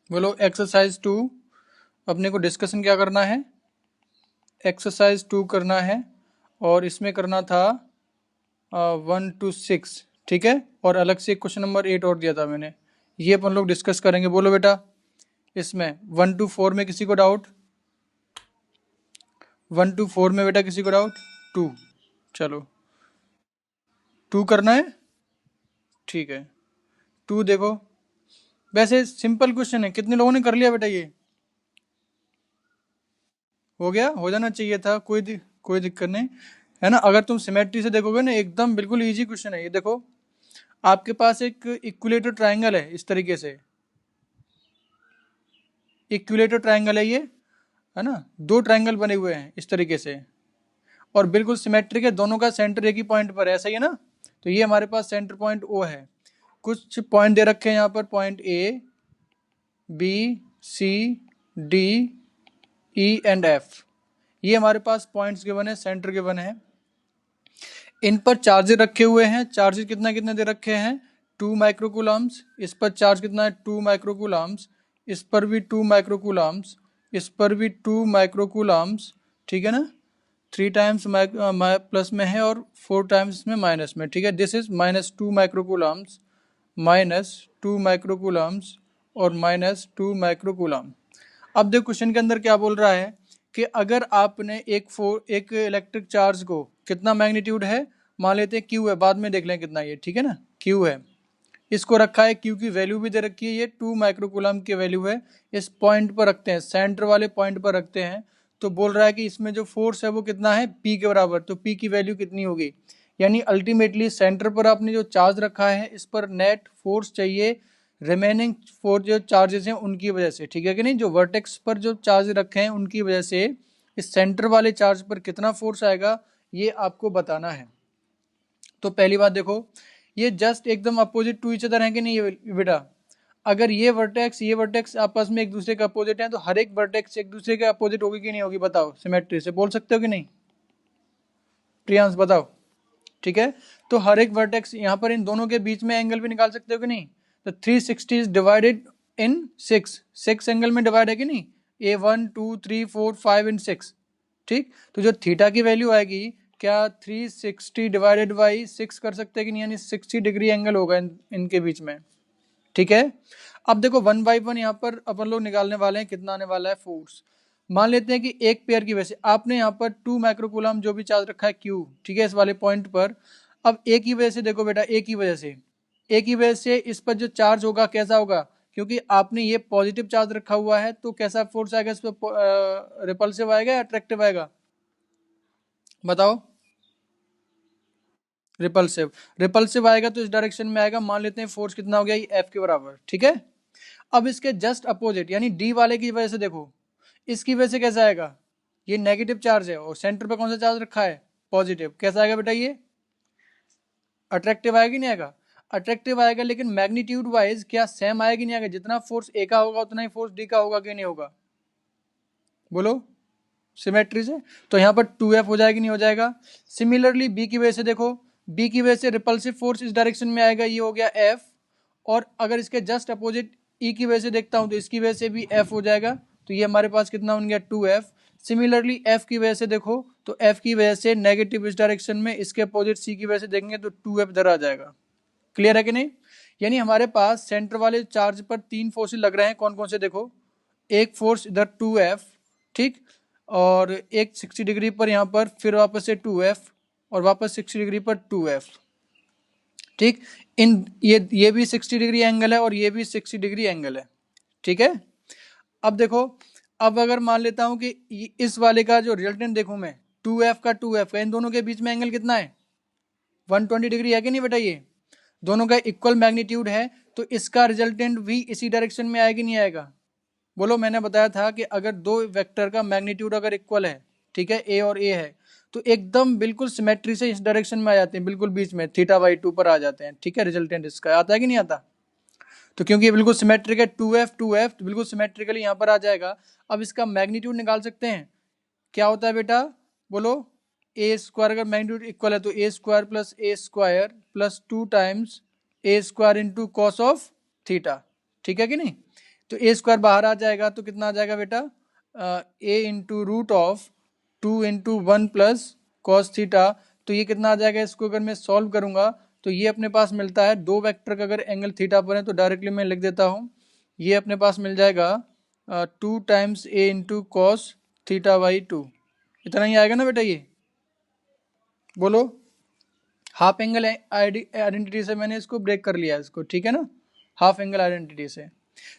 बोलो एक्सरसाइज 2। अपने को डिस्कशन क्या करना है? एक्सरसाइज 2 करना है और इसमें करना था 1 to 6, ठीक है। और अलग से क्वेश्चन नंबर 8 और दिया था मैंने, ये अपन लोग डिस्कस करेंगे। बोलो बेटा, इसमें 1 to 4 में किसी को डाउट? 1 to 4 में बेटा किसी को डाउट? 2, चलो 2 करना है, ठीक है। 2 देखो, वैसे सिंपल क्वेश्चन है, कितने लोगों ने कर लिया बेटा? ये हो गया, हो जाना चाहिए था, कोई दिक्कत नहीं है ना। अगर तुम सिमेट्री से देखोगे ना, एकदम बिल्कुल इजी क्वेश्चन है ये। देखो, आपके पास एक इक्विलेटर ट्रायंगल है इस तरीके से, इक्विलेटर ट्रायंगल है ये, है ना। दो ट्रायंगल बने हुए हैं इस तरीके से और बिल्कुल सिमेट्रिक है, दोनों का सेंटर एक ही पॉइंट पर है, सही है ना। तो ये हमारे पास सेंटर पॉइंट ओ है। कुछ पॉइंट दे रखे हैं यहाँ पर, point A, B, C, D, E and F. ये हमारे पास पॉइंट्स गिवन है, सेंटर गिवन है। इन पर चार्जेस रखे हुए हैं। चार्जेस कितना कितने दे रखे हैं? 2 माइक्रोकूलम्स। इस पर चार्ज कितना है? 2 माइक्रोकूलम्स। इस पर भी 2 माइक्रोकूलम्स, इस पर भी 2 माइक्रोकूलम्स, ठीक है ना। 3 टाइम्स प्लस में है और 4 टाइम्स में माइनस में, ठीक है। दिस इज -2 माइक्रोकूलम्स, -2 माइक्रोकूलम्स और -2 माइक्रोकूलम। अब देखो क्वेश्चन के अंदर क्या बोल रहा है कि अगर आपने एक इलेक्ट्रिक चार्ज को, कितना मैग्नीट्यूड है, मान लेते हैं क्यू है, बाद में देख लें कितना ये, ठीक है ना। क्यू है, इसको रखा है, क्यू की वैल्यू भी दे रखी है, ये 2 माइक्रोकूलम की वैल्यू है। इस पॉइंट पर रखते हैं, सेंटर वाले पॉइंट पर रखते हैं। तो बोल रहा है कि इसमें जो फोर्स है वो कितना है? पी के बराबर। तो पी की वैल्यू कितनी होगी? यानी अल्टीमेटली सेंटर पर आपने जो चार्ज रखा है, इस पर नेट फोर्स चाहिए रिमेनिंग फोर जो चार्जेस हैं उनकी वजह से, ठीक है कि नहीं। जो वर्टेक्स पर जो चार्ज रखे हैं उनकी वजह से इस सेंटर वाले चार्ज पर कितना फोर्स आएगा, ये आपको बताना है। तो पहली बात देखो, ये जस्ट एकदम अपोजिट टू ईच अदर है कि नहीं ये बेटा? अगर ये वर्टेक्स आपस में एक दूसरे के अपोजिट है, तो हर एक वर्टेक्स एक दूसरे के अपोजिट होगी कि नहीं होगी? बताओ, सिमेट्री से बोल सकते हो कि नहीं? प्रियांश बताओ, ठीक है। तो हर एक वर्टेक्स, यहाँ पर इन दोनों के बीच में एंगल भी निकाल सकते हो कि नहीं? तो 360 इज डिवाइडेड इन 6 एंगल में डिवाइड है कि नहीं? ए 1 2 3 4 5 एंड 6, ठीक। तो जो थीटा की वैल्यू आएगी, क्या 360 डिवाइडेड बाई 6 कर सकते हैं कि नहीं? यानी 60 डिग्री एंगल होगा इनके बीच में, ठीक है। अब देखो 1 बाई 1 यहाँ पर अपन लोग निकालने वाले हैं, कितना आने वाला है? फोर्स। मान लेते हैं कि एक पेयर की वजह से आपने यहाँ पर 2 माइक्रोकूलम जो भी चार्ज रखा है क्यू, ठीक है, इस वाले पॉइंट पर। अब एक ही वजह से देखो बेटा, एक ही वजह से इस पर जो चार्ज होगा कैसा होगा? क्योंकि आपने ये पॉजिटिव चार्ज रखा हुआ है, तो कैसा फोर्स आएगा इस पर? रिपल्सिव आएगा या अट्रैक्टिव आएगा? बताओ। रिपल्सिव। रिपल्सिव आएगा तो इस डायरेक्शन में आएगा। मान लेते हैं फोर्स कितना हो गया? ये एफ के बराबर, ठीक है। अब इसके जस्ट अपोजिट यानी डी वाले की वजह से देखो, इसकी वजह से कैसा आएगा? ये नेगेटिव चार्ज है और सेंटर पे कौन सा चार्ज रखा है? पॉजिटिव। कैसा आएगा बेटा ये? अट्रैक्टिव आएगा कि नहीं आएगा? अट्रैक्टिव आएगा, लेकिन मैग्नीट्यूड वाइज क्या सेम आएगा कि नहीं आएगा? जितना फोर्स ए का होगा उतना ही फोर्स डी का होगा कि नहीं होगा? बोलो, सिमेट्री से। तो यहाँ पर 2F हो जाएगा, नहीं हो जाएगा? सिमिलरली बी की वजह से देखो, बी की वजह से रिपल्सिव फोर्स इस डायरेक्शन में आएगा, ये हो गया F। और अगर इसके जस्ट अपोजिट ई की वजह से देखता हूं तो इसकी वजह से भी F हो जाएगा। तो ये हमारे पास कितना बन गया? 2F। सिमिलरली F की वजह से देखो, तो F की वजह से नेगेटिव इस डायरेक्शन में, इसके अपोजिट C की वजह से देखेंगे तो 2F इधर आ जाएगा। क्लियर है कि नहीं? यानी हमारे पास सेंटर वाले चार्ज पर 3 फोर्सेस लग रहे हैं। कौन कौन से? देखो, एक फोर्स इधर 2F, ठीक, और एक 60 डिग्री पर यहाँ पर, फिर वापस से 2F और वापस 60 डिग्री पर 2F, ठीक। इन ये भी 60 डिग्री एंगल है और ये भी 60 डिग्री एंगल है, ठीक है। अब देखो, अब अगर मान लेता हूं कि इस वाले का जो रिजल्टेंट देखूं मैं, 2F का, इन दोनों के बीच में एंगल कितना है? 120 डिग्री है कि नहीं बेटा? ये दोनों का इक्वल मैग्नीट्यूड है, तो इसका रिजल्टेंट भी इसी डायरेक्शन में आएगा नहीं आएगा? बोलो, मैंने बताया था कि अगर दो वेक्टर का मैग्नीट्यूड अगर इक्वल है, ठीक है, ए और ए है, तो एकदम बिल्कुल सिमेट्री से इस डायरेक्शन में आ जाते हैं, बिल्कुल बीच में θ/2 पर आ जाते हैं, ठीक है। रिजल्टेंट इसका आता है कि नहीं आता? तो क्योंकि ये बिल्कुल सिमेट्रिक है, 2F तो बिल्कुल सिमेट्रिकली यहाँ पर आ जाएगा। अब इसका मैग्नीट्यूड निकाल सकते हैं। क्या होता है बेटा? बोलो, ए स्क्वायर अगर मैग्नीट्यूड इक्वल है तो A square plus 2 times A square into cos of theta, ठीक है कि नहीं। तो ए स्क्वायर बाहर आ जाएगा, तो कितना आ जाएगा बेटा, A into root of 2 into 1 plus cos theta. तो ये कितना आ जाएगा, इसको अगर मैं सॉल्व करूंगा तो ये अपने पास मिलता है, दो वेक्टर का अगर एंगल थीटा पर है तो डायरेक्टली मैं लिख देता हूँ, ये अपने पास मिल जाएगा 2 times A into cos theta by 2। इतना ही आएगा ना बेटा, ये बोलो। हाफ एंगल आइडेंटिटी से मैंने इसको ब्रेक कर लिया इसको, ठीक है ना, हाफ एंगल आइडेंटिटी से।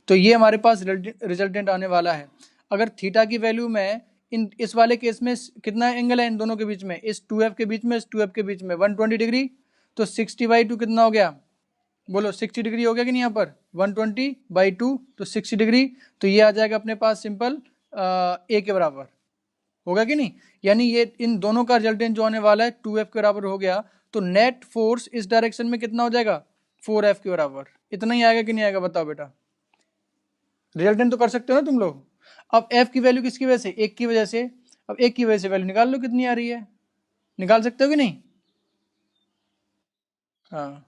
तो ये हमारे पास रिजल्टेंट आने वाला है। अगर थीटा की वैल्यू में इस वाले केस में कितना एंगल है इन दोनों के बीच में, इस 2f के बीच में, इस 2f के बीच में 120 डिग्री, तो 60/2 कितना हो गया, बोलो 60 डिग्री हो गया कि नहीं, यहाँ पर 120/2 तो 60 डिग्री। तो ये आ जाएगा अपने पास सिंपल ए के बराबर, होगा कि नहीं। यानी ये इन दोनों का रिजल्टेंट जो आने वाला है 2f के बराबर हो गया, तो नेट फोर्स इस डायरेक्शन में कितना हो जाएगा, 4f के बराबर। इतना ही आएगा कि नहीं आएगा, बताओ बेटा। रिजल्टेंट तो कर सकते हो ना तुम लोग। अब f की वैल्यू किसकी वजह से, एक की वजह से। अब एक की वजह से वैल्यू निकाल लो कितनी आ रही है, निकाल सकते हो कि नहीं। हाँ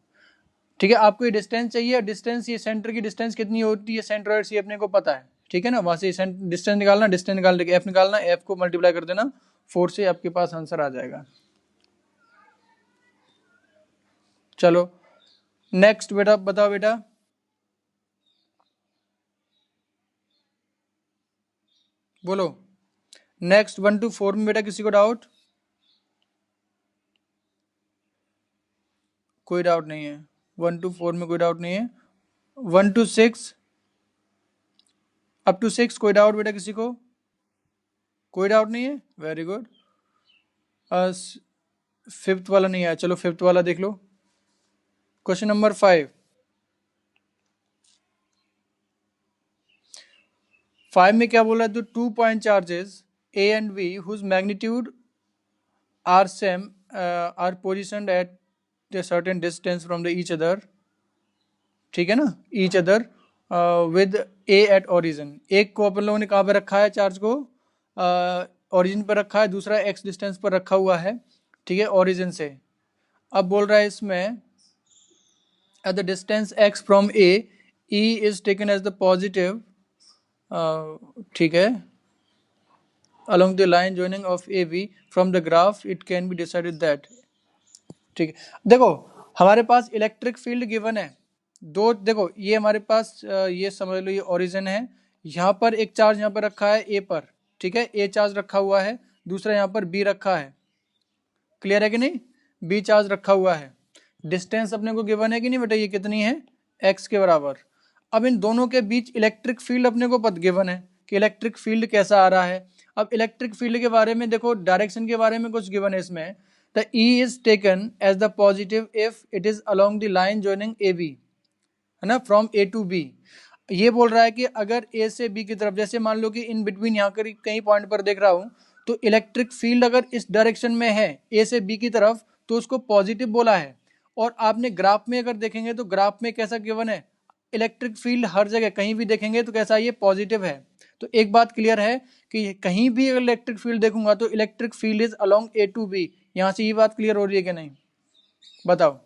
ठीक है, आपको ये डिस्टेंस चाहिए, डिस्टेंस ये सेंटर की डिस्टेंस कितनी होती है सेंटर और सी अपने को पता है, ठीक है ना। वहां से डिस्टेंस निकालना, डिस्टेंस निकाल के एफ निकालना, एफ को मल्टीप्लाई कर देना 4 से, आपके पास आंसर आ जाएगा। चलो नेक्स्ट बेटा, बताओ बेटा। बोलो नेक्स्ट 1 to 4 में बेटा किसी को डाउट, कोई डाउट नहीं है। 1 to 4 में कोई डाउट नहीं है। 1 to 6, अप टू 6 कोई डाउट बेटा किसी को, कोई डाउट नहीं है, वेरी गुड। फिफ्थ वाला नहीं आया, चलो फिफ्थ वाला देख लो। Question number 5। 5 में क्या बोल रहा है, तो 2 point charges A and B whose magnitude are same are positioned at a certain distance from the each other, ठीक है ना, each other with a at origin। एक को अपन लोगों ने कहाँ पे रखा है, चार्ज को ओरिजिन पर रखा है, दूसरा x डिस्टेंस पर रखा हुआ है, ठीक है, ओरिजिन से। अब बोल रहा है इसमें at the distance x from a, e is taken as the positive, ठीक है, along the line joining of AB from the graph it can be decided that, ठीक है। देखो हमारे पास इलेक्ट्रिक फील्ड गिवन है दो, देखो ये हमारे पास ये समझ लो ये ओरिजिन है, यहाँ पर एक चार्ज यहाँ पर रखा है ए पर, ठीक है, ए चार्ज रखा हुआ है, दूसरा यहाँ पर बी रखा है, क्लियर है कि नहीं, बी चार्ज रखा हुआ है। डिस्टेंस अपने को गिवन है कि नहीं बेटा, ये कितनी है, एक्स के बराबर। अब इन दोनों के बीच इलेक्ट्रिक फील्ड अपने को पता गिवन है कि इलेक्ट्रिक फील्ड कैसा आ रहा है। अब इलेक्ट्रिक फील्ड के बारे में देखो, डायरेक्शन के बारे में कुछ गिवन है इसमें, the E is taken as the positive if it is along the line joining AB, है ना, from A to B। ये बोल रहा है कि अगर A से B की तरफ, जैसे मान लो कि इन बिटवीन यहाँ कर कहीं पॉइंट पर देख रहा हूँ, तो इलेक्ट्रिक फील्ड अगर इस डायरेक्शन में है A से B की तरफ तो उसको पॉजिटिव बोला है। और आपने ग्राफ में अगर देखेंगे तो ग्राफ में कैसा गिवन है, इलेक्ट्रिक फील्ड हर जगह कहीं भी देखेंगे तो कैसा, ये पॉजिटिव है। तो एक बात क्लियर है कि कहीं भी अगर इलेक्ट्रिक फील्ड देखूंगा तो electric field is along A to B। यहाँ से ये बात क्लियर हो रही है कि नहीं, बताओ,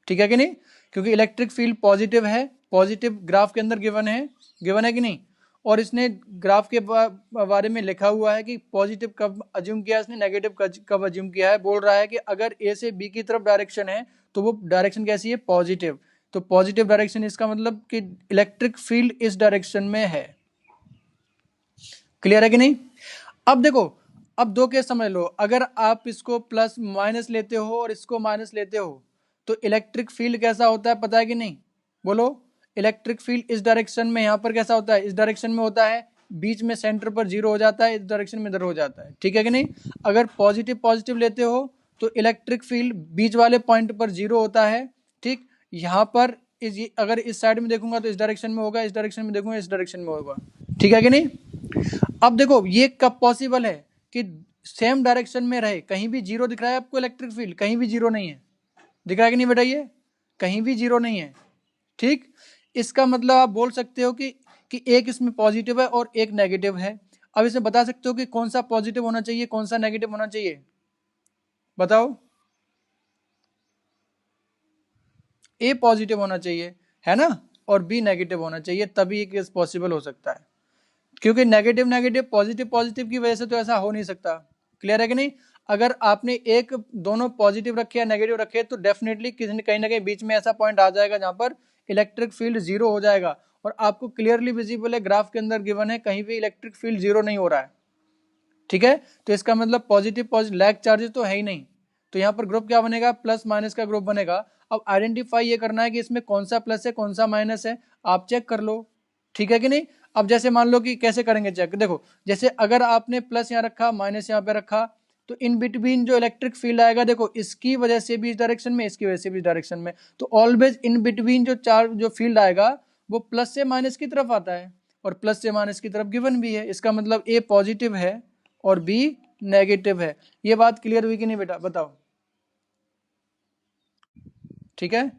ठीक है कि नहीं, क्योंकि इलेक्ट्रिक फील्ड पॉजिटिव है, पॉजिटिव ग्राफ के अंदर गिवन है कि नहीं। और इसने ग्राफ के बारे में लिखा हुआ है कि पॉजिटिव कब अज्यूम किया इसने, नेगेटिव कब अज्यूम किया है। बोल रहा है कि अगर ए से बी की तरफ डायरेक्शन है तो वो डायरेक्शन कैसी है, पॉजिटिव। तो पॉजिटिव डायरेक्शन, इसका मतलब कि इलेक्ट्रिक फील्ड इस डायरेक्शन में है, क्लियर है कि नहीं। अब देखो, अब दो केस समझ लो, अगर आप इसको प्लस माइनस लेते हो और इसको माइनस लेते हो तो इलेक्ट्रिक फील्ड कैसा होता है, पता है कि नहीं, बोलो। इलेक्ट्रिक फील्ड इस डायरेक्शन में यहाँ पर कैसा होता है, इस डायरेक्शन में होता है, बीच में सेंटर पर जीरो हो जाता है, इस डायरेक्शन में इधर हो जाता है, ठीक है कि नहीं। अगर पॉजिटिव पॉजिटिव लेते हो तो इलेक्ट्रिक फील्ड बीच वाले पॉइंट पर जीरो होता है, ठीक। यहाँ पर अगर इस साइड में देखूंगा तो इस डायरेक्शन में होगा, इस डायरेक्शन में देखूंगा इस डायरेक्शन में होगा, ठीक है कि नहीं। अब देखो ये कब पॉसिबल है कि सेम डायरेक्शन में रहे, कहीं भी जीरो दिख रहा है आपको इलेक्ट्रिक फील्ड, कहीं भी जीरो नहीं है, दिख रहा है कि नहीं बताइए, कहीं भी जीरो नहीं है, ठीक। इसका मतलब आप बोल सकते हो कि एक इसमें पॉजिटिव है और एक नेगेटिव है। अब इसे बता सकते हो कि कौन सा पॉजिटिव होना चाहिए, कौन सा नेगेटिव होना चाहिए, बताओ। ए पॉजिटिव होना चाहिए, है ना, और बी नेगेटिव होना चाहिए, तभी ये केस पॉसिबल हो सकता है, क्योंकि नेगेटिव नेगेटिव पॉजिटिव पॉजिटिव की वजह से तो ऐसा हो नहीं सकता। क्लियर है कि नहीं? अगर आपने एक दोनों पॉजिटिव रखे या नेगेटिव रखे तो डेफिनेटली किसी कहीं ना कहीं बीच में ऐसा पॉइंट आ जाएगा जहां पर इलेक्ट्रिक फील्ड जीरो हो जाएगा, और आपको क्लियरली विजिबल है ग्राफ के अंदर गिवन है कहीं भी इलेक्ट्रिक फील्ड जीरो नहीं हो रहा है। ठीक है, तो इसका मतलब पॉजिटिव पॉजिटिव लैग चार्जेस तो है ही नहीं, तो यहाँ पर ग्रुप क्या बनेगा, प्लस माइनस का ग्रुप बनेगा। अब आइडेंटिफाई ये करना है कि इसमें कौन सा प्लस है कौन सा माइनस है, आप चेक कर लो। ठीक है कि नहीं? अब जैसे मान लो कि कैसे करेंगे चेक, देखो जैसे अगर आपने प्लस यहाँ रखा माइनस यहाँ पे रखा, तो इन बिटवीन जो इलेक्ट्रिक फील्ड आएगा, देखो इसकी वजह से भी इस डायरेक्शन में, इसकी वजह से भी इस डायरेक्शन में, तो ऑलवेज इन बिटवीन जो चार्ज जो फील्ड आएगा वो प्लस से माइनस की तरफ आता है, और प्लस से माइनस की तरफ गिवन भी है। इसका मतलब ए पॉजिटिव है और बी नेगेटिव है। ये बात क्लियर हुई कि नहीं बेटा, बताओ। ठीक है,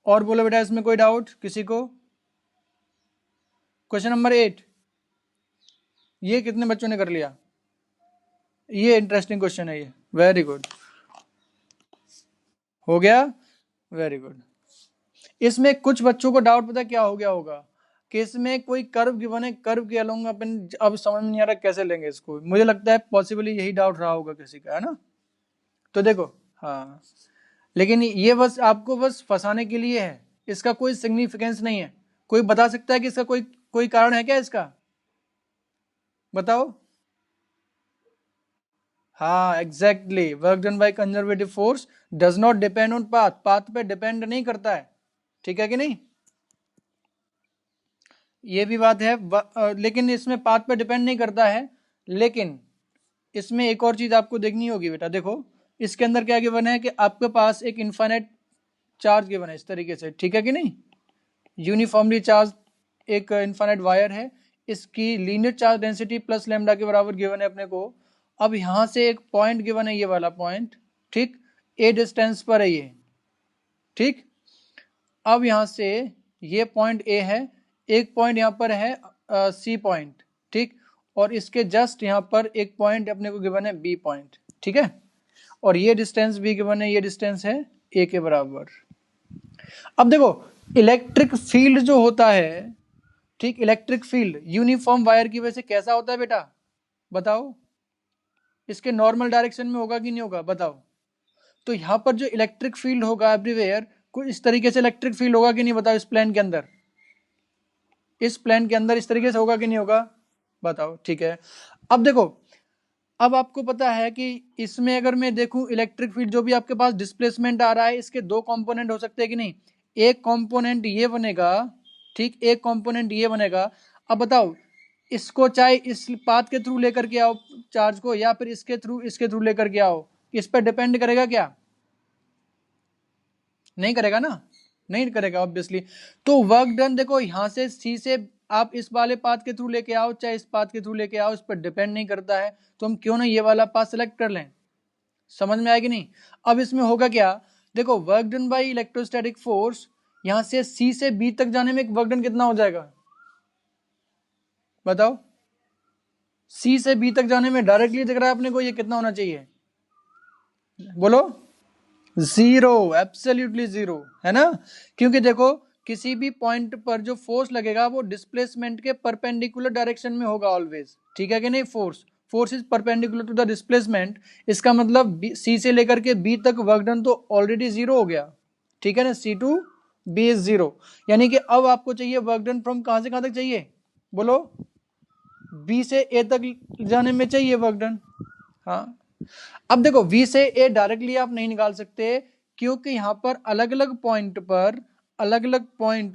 और बोलो बेटा इसमें कोई डाउट किसी को? क्वेश्चन नंबर 8, ये कितने बच्चों ने कर लिया? ये इंटरेस्टिंग क्वेश्चन है, ये वेरी गुड, हो गया, वेरी गुड। इसमें कुछ बच्चों को डाउट पता क्या हो गया होगा कि इसमें कोई कर्व गिवन है, कर्व के अलोंग अपन अब समझ में नहीं आ रहा कैसे लेंगे इसको। मुझे लगता है पॉसिबली यही डाउट रहा होगा किसी का, है ना? तो देखो, हाँ, लेकिन ये बस आपको बस फंसाने के लिए है, इसका कोई सिग्निफिकेंस नहीं है। कोई बता सकता है कि इसका कोई कोई कारण है क्या इसका? बताओ। हाँ exactly, work done by conservative force does not depend on path, path पे डिपेंड नहीं करता है। ठीक है कि नहीं? ये भी बात है, लेकिन इसमें पाथ पे डिपेंड नहीं करता है। लेकिन इसमें एक और चीज आपको देखनी होगी बेटा, देखो इसके अंदर क्या गिवन है कि आपके पास एक इनफाइनाइट चार्ज गिवन है इस तरीके से। ठीक है कि नहीं? यूनिफॉर्मली चार्ज एक इनफाइनाइट वायर है, इसकी linear charge density plus lambda के बराबर गिवन है अपने को। अब यहां से एक पॉइंट गिवन है, ये वाला पॉइंट, ठीक, ए डिस्टेंस पर है ये। ठीक, अब यहां से ये पॉइंट ए है, एक पॉइंट यहां पर है सी पॉइंट, ठीक, और इसके जस्ट यहां पर एक पॉइंट अपने को गिवन है बी पॉइंट। ठीक है, और ये डिस्टेंस भी गिवन है, ये डिस्टेंस है ए के बराबर। अब देखो इलेक्ट्रिक फील्ड जो होता है, ठीक, इलेक्ट्रिक फील्ड यूनिफॉर्म वायर की वजह से कैसा होता है बेटा, बताओ? इसके नॉर्मल डायरेक्शन में होगा कि नहीं होगा, बताओ? तो यहां पर जो इलेक्ट्रिक फील्ड होगा एवरीवेयर, कुछ इस तरीके से इलेक्ट्रिक फील्ड होगा कि नहीं, बताओ? इस प्लेन के अंदर, इस प्लेन के अंदर इस तरीके से होगा कि नहीं होगा, बताओ? ठीक है, अब देखो, अब आपको पता है कि इसमें अगर मैं देखूं इलेक्ट्रिक फील्ड जो भी आपके पास डिस्प्लेसमेंट आ रहा है, इसके दो कंपोनेंट हो सकते हैं कि नहीं? एक कंपोनेंट ये बनेगा, ठीक, एक कंपोनेंट ये बनेगा। अब बताओ, इसको चाहे इस पाथ के थ्रू लेकर के आओ चार्ज को, या फिर इसके थ्रू लेकर के आओ, इस पर डिपेंड करेगा क्या? नहीं करेगा ना, नहीं करेगा ऑब्वियसली। तो वर्क डन देखो यहां से सी से आप इस वाले पाथ के थ्रू लेके आओ चाहे इस पाथ के थ्रू लेके आओ, इस पर डिपेंड नहीं करता है, तो हम क्यों ना ये वाला पाथ सेलेक्ट कर लें। समझ में आएगी नहीं? अब इसमें होगा क्या, देखो work done by electrostatic force, यहां से सी से बी तक जाने में वर्क डन कितना हो जाएगा, बताओ? सी से बी तक जाने में डायरेक्टली दिख रहा है अपने को, ये कितना होना चाहिए, बोलो? जीरो, एब्सोल्युटली जीरो, है ना? क्योंकि देखो किसी भी पॉइंट पर जो फोर्स लगेगा वो डिस्प्लेसमेंट के परपेंडिकुलर डायरेक्शन में होगा ऑलवेज। ठीक है कि नहीं? Force is perpendicular to the displacement, इसका मतलब सी से लेकर के बी तक वर्क डन तो ऑलरेडी जीरो हो गया। ठीक है ना? C to B is zero, यानी कि अब आपको चाहिए वर्क डन फ्रॉम कहां से कहां तक चाहिए, बोलो? बी से ए तक जाने में चाहिए वर्क डन। हाँ, अब देखो V से A डायरेक्टली आप नहीं निकाल सकते, क्योंकि यहां पर अलग अलग पॉइंट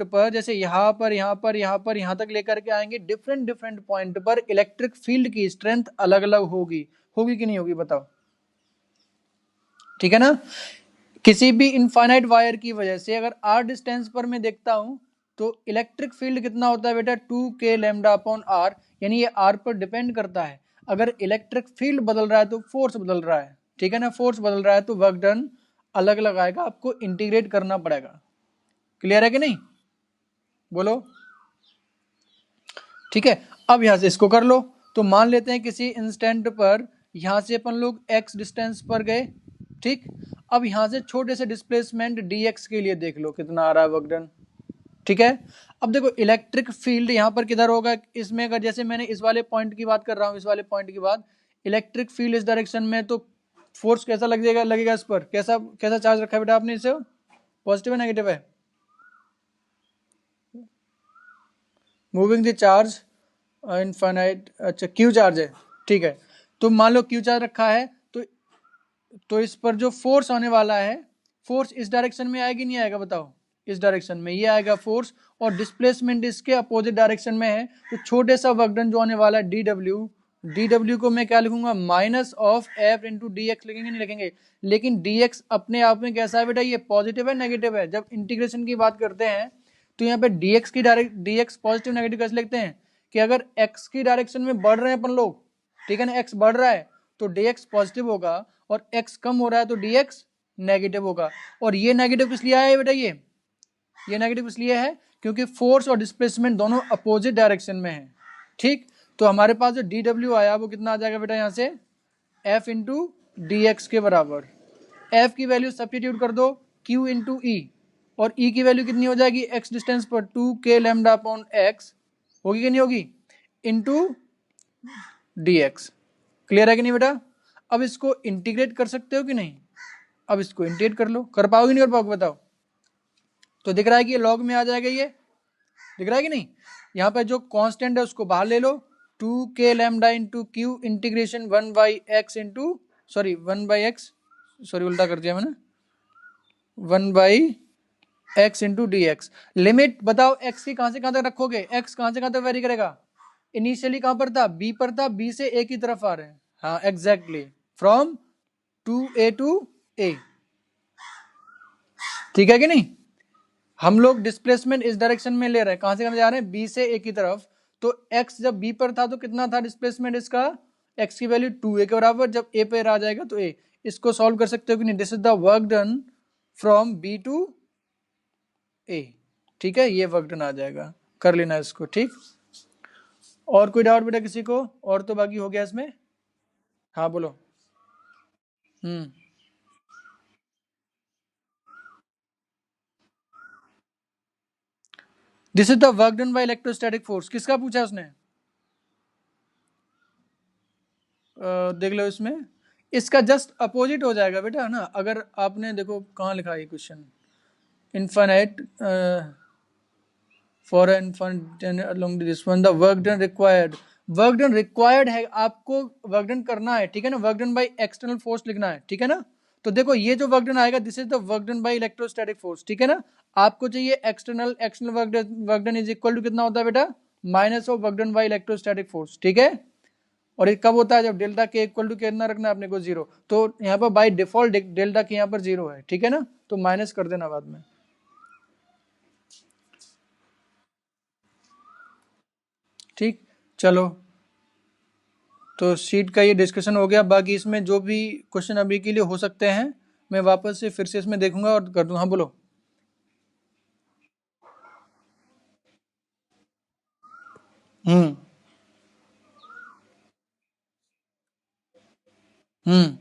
पर जैसे यहां पर यहां तक लेकर के आएंगे, डिफरेंट पॉइंट पर इलेक्ट्रिक फील्ड की स्ट्रेंथ अलग अलग होगी कि नहीं होगी, बताओ? ठीक है ना? किसी भी इनफाइनाइट वायर की वजह से अगर r डिस्टेंस पर मैं देखता हूं तो इलेक्ट्रिक फील्ड कितना होता है बेटा, 2k लैम्डा अपॉन r, यानी ये r पर डिपेंड करता है। अगर इलेक्ट्रिक फील्ड बदल रहा है तो फोर्स बदल रहा है। ठीक है ना? फोर्स बदल रहा है तो वर्क डन अलग अलग आएगा, आपको इंटीग्रेट करना पड़ेगा। क्लियर है कि नहीं, बोलो? ठीक है, अब यहां से इसको कर लो। तो मान लेते हैं किसी इंस्टेंट पर यहां से अपन लोग x डिस्टेंस पर गए, ठीक, अब यहां से छोटे से डिस्प्लेसमेंट dx के लिए देख लो कितना आ रहा है वर्क डन। ठीक है। अब देखो इलेक्ट्रिक फील्ड यहाँ पर किधर होगा, इसमें अगर जैसे मैंने इस वाले पॉइंट की बात कर रहा हूँ, इस वाले पॉइंट की बात, इलेक्ट्रिक फील्ड इस डायरेक्शन में, तो फोर्स कैसा लगेगा इस पर, कैसा कैसा चार्ज रखा है बेटा आपने इसे, पॉजिटिव है नेगेटिव है, मूविंग द चार्ज इनफाइनाइट, अच्छा क्यू चार्ज है, ठीक है। तो मान लो क्यू चार्ज रखा है, तो इस पर जो फोर्स आने वाला है, फोर्स इस डायरेक्शन में आएगी नहीं आएगा बताओ, इस डायरेक्शन में ये आएगा फोर्स, और डिस्प्लेसमेंट इसके अपोजिट डायरेक्शन में है, तो छोटे सा वर्क डन जो आने वाला है डी डब्ल्यू को मैं क्या लिखूंगा, minus of F into d x, लिखेंगे नहीं लिखेंगे, लेकिन डी एक्स अपने आप में कैसा है बेटा, ये पॉजिटिव है नेगेटिव है, जब इंटीग्रेशन की बात करते हैं तो यहाँ पे dx की डायरेक्ट, dx पॉजिटिव नेगेटिव कैसे लिखते हैं, कि अगर x की डायरेक्शन में बढ़ रहे हैं अपन लोग, ठीक है ना, x बढ़ रहा है तो dx पॉजिटिव होगा, और x कम हो रहा है तो dx नेगेटिव होगा। और ये नेगेटिव किस लिए आया है बेटा, ये नेगेटिव इसलिए है क्योंकि फोर्स और डिस्प्लेसमेंट दोनों अपोजिट डायरेक्शन में है, ठीक। तो हमारे पास जो dw आया वो कितना आ जाएगा बेटा, यहाँ से f इंटू डी एक्स के बराबर, f की वैल्यू सब्स्टिट्यूट कर दो q इंटू ई, और e की वैल्यू कितनी हो जाएगी, x डिस्टेंस पर 2k लैम्डा अपॉन x, होगी कि नहीं होगी, इंटू dx। क्लियर है कि नहीं बेटा। अब इसको इंटीग्रेट कर सकते हो कि नहीं, अब इसको इंटीग्रेट कर लो, कर पाओगे नहीं कर पाओगे बताओ, तो दिख रहा है कि ये लॉग में आ जाएगा, ये दिख रहा है कि नहीं, यहाँ पे जो कांस्टेंट है उसको बाहर ले लो, 2k lambda into Q integration 1 by x into, sorry 1 by x, sorry उल्टा कर दिया मैंने, 1 by x into d x. Limit बताओ एक्स की कहां से कहां तक रखोगे, एक्स कहां से कहां तक वेरी करेगा, इनिशियली कहां पर था, बी पर था, बी से ए की तरफ आ रहे हैं, हाँ एग्जैक्टली, फ्रॉम टू ए, ठीक है कि नहीं। हम लोग डिस्प्लेसमेंट इस डायरेक्शन में ले रहे हैं, कहां से कहां जा रहे हैं, बी से ए की तरफ, तो x जब b पर था तो कितना था डिस्प्लेसमेंट इसका, x की वैल्यू 2a के बराबर, जब a पर आ जाएगा तो a, इसको सॉल्व कर सकते हो कि नहीं, this is the work done from b to a, ठीक है, ये वर्क डन आ जाएगा, कर लेना इसको, ठीक। और कोई डाउट बेटा किसी को, और तो बाकी हो गया इसमें, हाँ बोलो। Hmm, this is the work done by electrostatic force, किसका पूछा उसने, देख लो इसमें, इसका जस्ट अपोजिट हो जाएगा बेटा ना, अगर आपने देखो कहाँ लिखा है question, infinite for infinite along this one the work done required, work done required है आपको, वर्क डन करना है, ठीक है ना, work done by external force लिखना है, ठीक है ना। तो देखो ये जो वर्क डन आएगा, this is the work done by electrostatic force, ठीक है ना। आपको चाहिए external, external work done is equal to कितना होता है बेटा, minus of work done by electrostatic force, ठीक है। और ये कब होता है, जब डेल्टा के इक्वल टू कितना रखना है अपने को, जीरो, तो यहाँ पर बाय डिफॉल्ट डेल्टा के यहाँ पर जीरो है, ठीक है ना, तो माइनस कर देना बाद में, ठीक। चलो, तो सीट का ये डिस्कशन हो गया, बाकी इसमें जो भी क्वेश्चन अभी के लिए हो सकते हैं मैं वापस से फिर से इसमें देखूंगा और कर दूंगा, हाँ बोलो। हम्म, हम्म,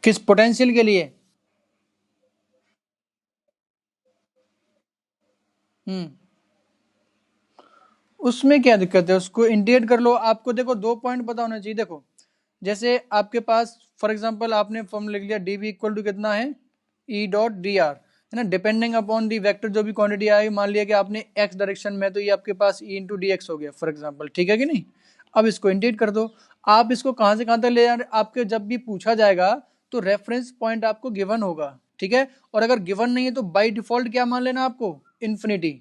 किस पोटेंशियल के लिए, हम्म, उसमें क्या दिक्कत है, उसको इंडिकेट कर लो, आपको देखो दो पॉइंट पता होना चाहिए, देखो जैसे आपके पास फॉर एग्जांपल आपने फॉर्म लिख लिया डी बी इक्वल टू कितना है, ई डॉट डी आर, है ना, डिपेंडिंग अपॉन दी वेक्टर जो भी क्वांटिटी आएगी, मान लिया कि आपने एक्स डायरेक्शन में, तो ये आपके पास ई इंटू डी एक्स हो गया फॉर एग्जाम्पल, ठीक है कि नहीं। अब इसको इंडिकेट कर दो, आप इसको कहाँ से कहाँ तक ले जा रहे, आपके जब भी पूछा जाएगा तो रेफरेंस पॉइंट आपको गिवन होगा, ठीक है, और अगर गिवन नहीं है तो बाई डिफॉल्ट क्या मान लेना आपको, इन्फिनिटी।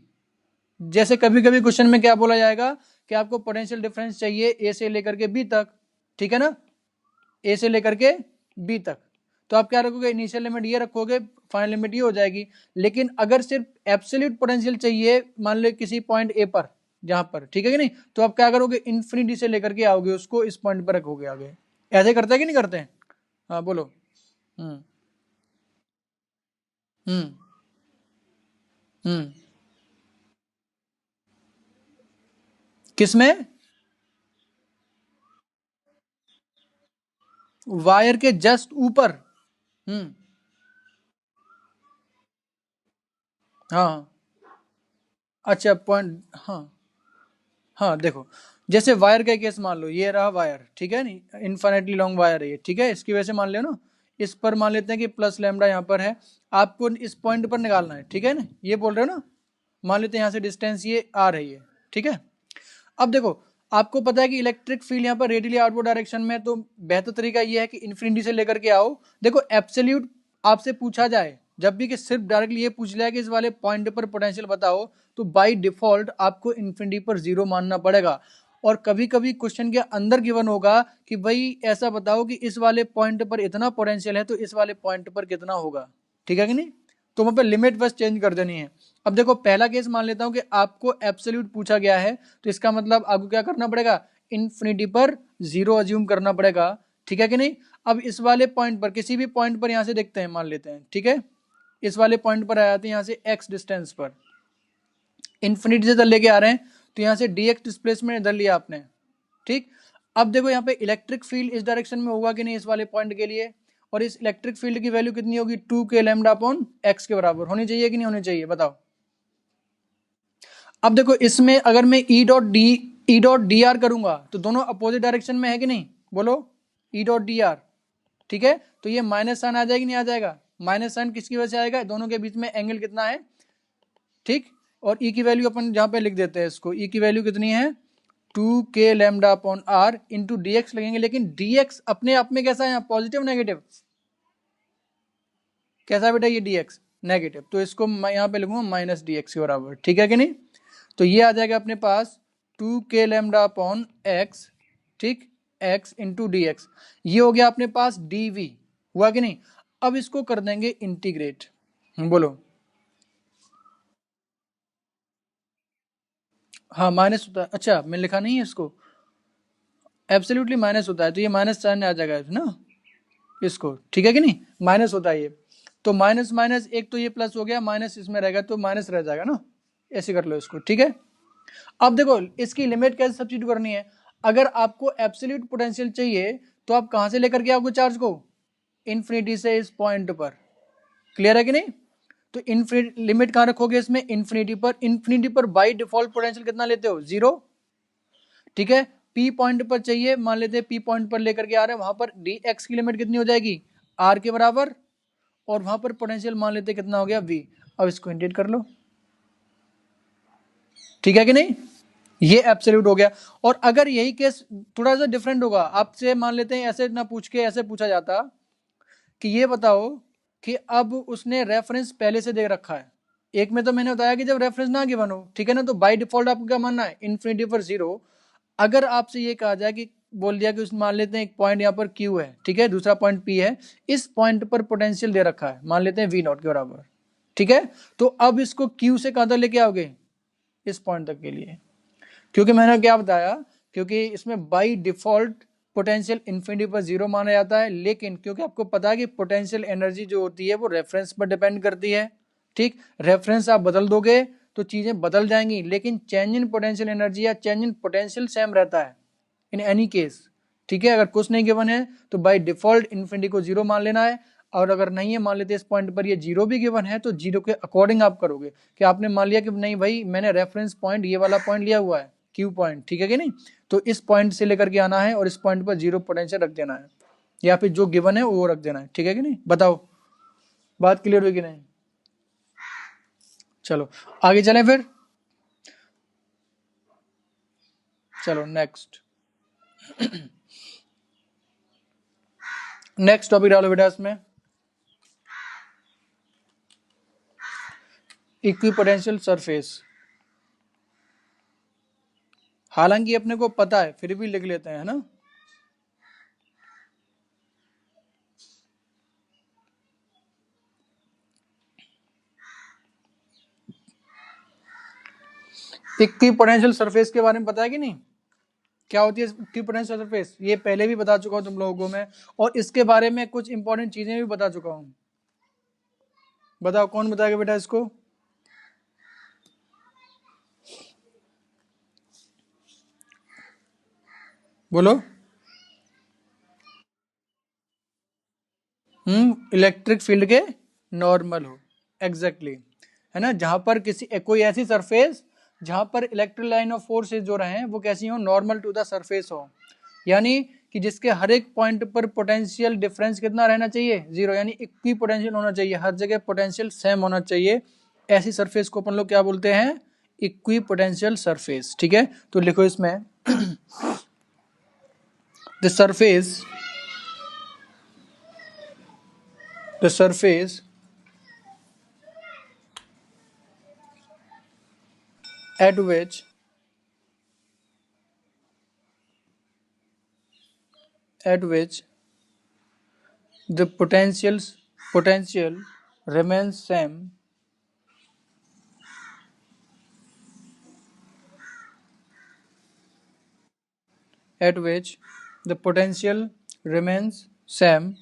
जैसे कभी कभी क्वेश्चन में क्या बोला जाएगा कि आपको पोटेंशियल डिफरेंस चाहिए ए से लेकर के बी तक, ठीक है ना, ए से लेकर के बी तक, तो आप क्या रखोगे, इनिशियल लिमिट ये रखोगे, फाइनल लिमिट ये हो जाएगी। लेकिन अगर सिर्फ एब्सोल्यूट पोटेंशियल चाहिए, मान लो किसी पॉइंट ए पर, जहां पर, ठीक है कि नहीं, तो आप क्या करोगे, इन्फिनिटी से लेकर के आओगे उसको इस पॉइंट पर रखोगे आगे, ऐसे करते हैं कि नहीं करते हैं, हाँ बोलो। हम्म, हम्म, हम्म, किसमें, वायर के जस्ट ऊपर, हम्म, हाँ अच्छा पॉइंट, हाँ हाँ देखो, जैसे वायर का केस मान लो, ये रहा वायर, ठीक है नहीं, इन्फाइनेटली लॉन्ग वायर है ये, ठीक है, इसकी वजह से मान लो ना, इस पर मान लेते हैं कि प्लस लैम्डा यहाँ पर है, आपको इस पॉइंट पर निकालना है, ठीक है ना, ये बोल रहे हो ना, मान लेते हैं यहाँ से डिस्टेंस ये आर है ये, ठीक है। अब देखो, आपको पता है कि इलेक्ट्रिक फील्ड यहाँ पर रेडियली आउटवर्ड डायरेक्शन में, तो बेहतर तरीका ये है कि इन्फिनिटी से लेकर के आओ। देखो एब्सोल्यूट आपसे पूछा जाए जब भी, कि सिर्फ डायरेक्टली ये पूछ लिया कि इस वाले पॉइंट पर पोटेंशियल बताओ, तो बाय डिफॉल्ट आपको इन्फिनिटी पर जीरो मानना पड़ेगा। और कभी कभी क्वेश्चन के अंदर गिवन होगा कि भाई ऐसा बताओ कि इस वाले पॉइंट पर इतना पोटेंशियल है तो इस वाले पॉइंट पर कितना होगा, ठीक है कि नहीं, तो वहां पर लिमिट बस चेंज कर देनी है। अब देखो पहला केस मान लेता हूं कि आपको एब्सोल्यूट पूछा गया है, तो इसका मतलब आपको क्या करना पड़ेगा, इन्फिनिटी पर जीरो अज्यूम करना पड़ेगा, ठीक है कि नहीं। अब इस वाले पॉइंट पर, किसी भी पॉइंट पर यहां से देखते हैं, मान लेते हैं, ठीक है, इस वाले पॉइंट पर आया, तो यहां से एक्स डिस्टेंस पर इन्फिनिटी से इधर लेके आ रहे हैं, तो यहां से dx डिस्प्लेसमेंट इधर लिया आपने, ठीक। अब देखो यहाँ पे इलेक्ट्रिक फील्ड इस डायरेक्शन में होगा कि नहीं, इस वाले पॉइंट के लिए, और इस इलेक्ट्रिक फील्ड की वैल्यू कितनी होगी, 2k लैम्डा अपॉन x के बराबर होनी चाहिए कि नहीं होनी चाहिए, बताओ। अब देखो इसमें अगर मैं ई डॉट डी आर करूंगा तो दोनों अपोजिट डायरेक्शन में है कि नहीं, बोलो, ई डॉट डी आर, ठीक है, तो ये माइनस साइन आ जाएगी नहीं आ जाएगा, माइनस साइन किसकी वजह से आएगा, दोनों के बीच में एंगल कितना है, ठीक। और ई की वैल्यू अपन जहां पे लिख देते हैं इसको, ई की वैल्यू कितनी है, 2k lambda upon r into d x लगेंगे, लेकिन डी एक्स अपने आप में कैसा है, पॉजिटिव नेगेटिव, कैसा बेटा ये डी एक्स नेगेटिव, तो इसको मैं यहाँ पे लिखूंगा माइनस डी एक्स के बराबर, ठीक है कि नहीं। तो ये आ जाएगा अपने पास 2k लैम्डा अपॉन एक्स, ठीक, एक्स इंटू डी एक्स, ये हो गया अपने पास डी वी, हुआ कि नहीं। अब इसको कर देंगे इंटीग्रेट, बोलो, हाँ माइनस होता है, अच्छा मैं लिखा नहीं है इसको, एब्सोल्युटली माइनस होता है, तो ये माइनस साइन आ जाएगा ना इसको, ठीक है कि नहीं, माइनस होता है ये, तो माइनस माइनस एक, तो ये प्लस हो गया, माइनस इसमें रहेगा तो माइनस रह जाएगा ना, ऐसे कर लो इसको, ठीक है। अब देखो इसकी लिमिट कैसे सब्स्टिट्यूट करनी है, अगर आपको एब्सोल्यूट पोटेंशियल चाहिए तो आप कहां से लेकर के आओगे चार्ज को, इन्फिनिटी से इस पॉइंट पर, क्लियर है कि नहीं। तो इन्फिनिटी लिमिट कहां रखोगे इसमें, इन्फिनिटी पर, इन्फिनिटी पर बाय डिफॉल्ट पोटेंशियल कितना लेते हो, जीरो, ठीक है। पी पॉइंट पर चाहिए, मान लेते हैं पी पॉइंट पर लेकर के आ रहे हैं, वहां पर डी एक्स की लिमिट कितनी हो जाएगी, आर के बराबर, और वहां पर पोटेंशियल मान लेते कितना हो गया, वी। अब इसको इंटीग्रेट कर लो, ठीक है कि नहीं, ये एब्सोल्यूट हो गया। और अगर यही केस थोड़ा सा डिफरेंट होगा, आपसे मान लेते हैं ऐसे ना पूछ के ऐसे पूछा जाता कि ये बताओ कि अब उसने रेफरेंस पहले से दे रखा है, एक में तो मैंने बताया कि जब रेफरेंस ना गिवन हो, ठीक है ना, तो बाय डिफॉल्ट आपको क्या मानना है, इन्फिनिटी पर जीरो। अगर आपसे ये कहा जाए कि बोल दिया कि उस मान लेते हैं एक पॉइंट यहाँ पर Q है, ठीक है, दूसरा पॉइंट P है, इस पॉइंट पर पोटेंशियल दे रखा है, मान लेते हैं V नॉट के बराबर, ठीक है। तो अब इसको Q से कहां तक लेके आओगे, इस पॉइंट तक के लिए, क्योंकि मैंने क्या बताया, क्योंकि इसमें बाई डिफॉल्ट पोटेंशियल इन्फिनिटी पर जीरो माना जाता है, लेकिन क्योंकि आपको पता है कि पोटेंशियल एनर्जी जो होती है वो रेफरेंस पर डिपेंड करती है, ठीक, रेफरेंस आप बदल दोगे तो चीजें बदल जाएंगी, लेकिन चेंज इन पोटेंशियल एनर्जी या चेंज इन पोटेंशियल सेम रहता है इन एनी केस, ठीक है। अगर कुछ नहीं गिवन है तो बाई डिफॉल्ट इन्फिनिटी को जीरो मान लेना है, और अगर नहीं है, मान लेते इस पॉइंट पर ये जीरो भी गिवन है, तो जीरो के अकॉर्डिंग आप करोगे, कि आपने मान लिया कि नहीं भाई मैंने रेफरेंस पॉइंट ये वाला पॉइंट लिया हुआ है, क्यू पॉइंट, ठीक है कि नहीं, तो इस पॉइंट से लेकर के आना है और इस पॉइंट पर जीरो पोटेंशियल रख देना है, या फिर जो गिवन है वो रख देना है, ठीक है कि नहीं, बताओ बात क्लियर हुई कि नहीं। चलो आगे चलें फिर, चलो नेक्स्ट नेक्स्ट टॉपिक डालो बेटा इसमें, इक्विपोटेंशियल सरफेस। हालांकि अपने को पता है फिर भी लिख लेते हैं, है ना। इक्विपोटेंशियल सरफेस के बारे में पता है कि नहीं, क्या होती है इक्विपोटेंशियल सरफेस, ये पहले भी बता चुका हूं तुम लोगों को मैं, और इसके बारे में कुछ इंपॉर्टेंट चीजें भी बता चुका हूं। बताओ कौन बताएगा बेटा इसको, बोलो। इलेक्ट्रिक फील्ड के नॉर्मल हो, एग्जैक्टली है ना, जहां पर कोई ऐसी सरफेस जहां पर इलेक्ट्रिक लाइन ऑफ फोर्सेज जो रहे वो कैसी हो, नॉर्मल टू द सरफेस हो, यानी कि जिसके हर एक पॉइंट पर पोटेंशियल डिफरेंस कितना रहना चाहिए, 0, यानी इक्वी पोटेंशियल होना चाहिए, हर जगह पोटेंशियल सेम होना चाहिए। ऐसी सरफेस को अपन लोग क्या बोलते हैं, इक्वी पोटेंशियल सरफेस। ठीक है, तो लिखो इसमें the surface at which the potential remains same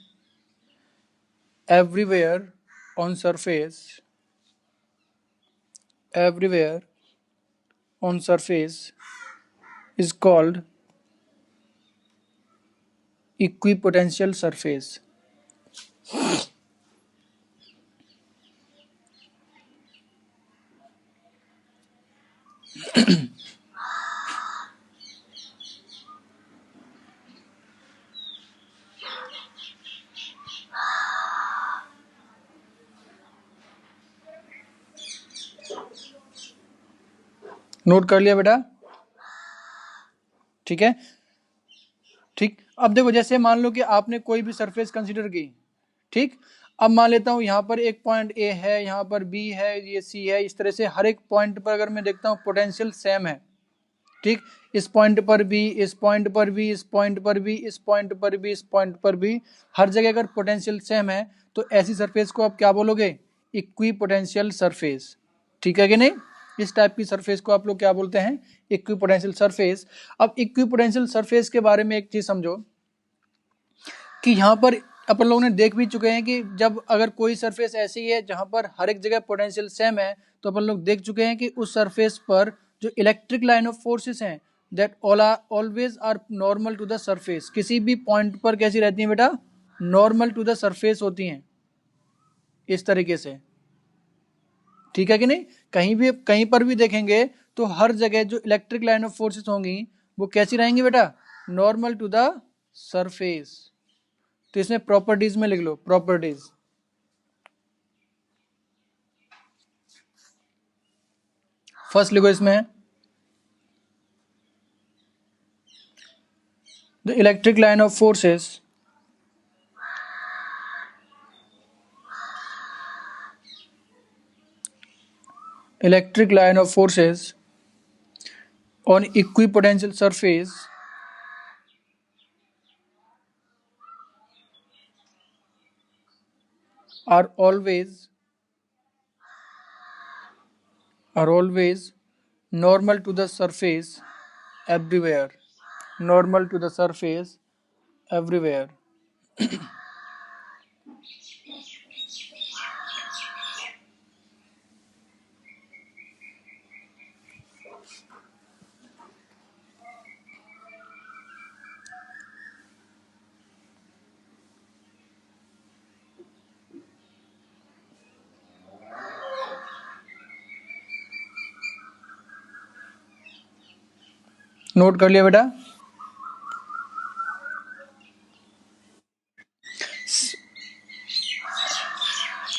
everywhere on surface is called equipotential surface। Note कर लिया बेटा? ठीक है, ठीक। अब देखो, जैसे मान लो कि आपने कोई भी सरफेस कंसीडर की, ठीक। अब मान लेता हूं यहां पर एक पॉइंट ए है, यहां पर बी है, ये सी है, इस तरह से हर एक पॉइंट पर अगर मैं देखता हूं पोटेंशियल सेम है, ठीक। इस पॉइंट पर भी, इस पॉइंट पर भी, इस पॉइंट पर भी, इस पॉइंट पर भी, इस पॉइंट पर भी, हर जगह अगर पोटेंशियल सेम है तो ऐसी सरफेस को आप क्या बोलोगे, इक्वी पोटेंशियल सरफेस। ठीक है कि नहीं, इस टाइप की सरफेस को आप लोग क्या बोलते हैं, इक्वी पोटेंशियल सरफेस। अब इक्वी पोटेंशियल सरफेस के बारे में एक चीज समझो कि यहाँ पर अपन लोगों ने देख भी चुके हैं कि जब अगर कोई सरफेस ऐसी है जहां पर हर एक जगह पोटेंशियल सेम है, तो अपन लोग देख चुके हैं कि उस सरफेस पर जो इलेक्ट्रिक लाइन ऑफ फोर्सेस हैं that always are normal to the surface, किसी भी पॉइंट पर कैसी रहती हैं बेटा, नॉर्मल टू द सरफेस होती हैं, इस तरीके से। ठीक है कि नहीं, कहीं पर भी देखेंगे तो हर जगह जो इलेक्ट्रिक लाइन ऑफ फोर्सेस होंगी वो कैसी रहेंगी बेटा, नॉर्मल टू द सरफेस। तो इसमें प्रॉपर्टीज में लिख लो, प्रॉपर्टीज। फर्स्ट लिखो इसमें, the electric line of forces on equipotential surface are always normal to the surface everywhere, normal to the surface everywhere। Note कर लिया बेटा?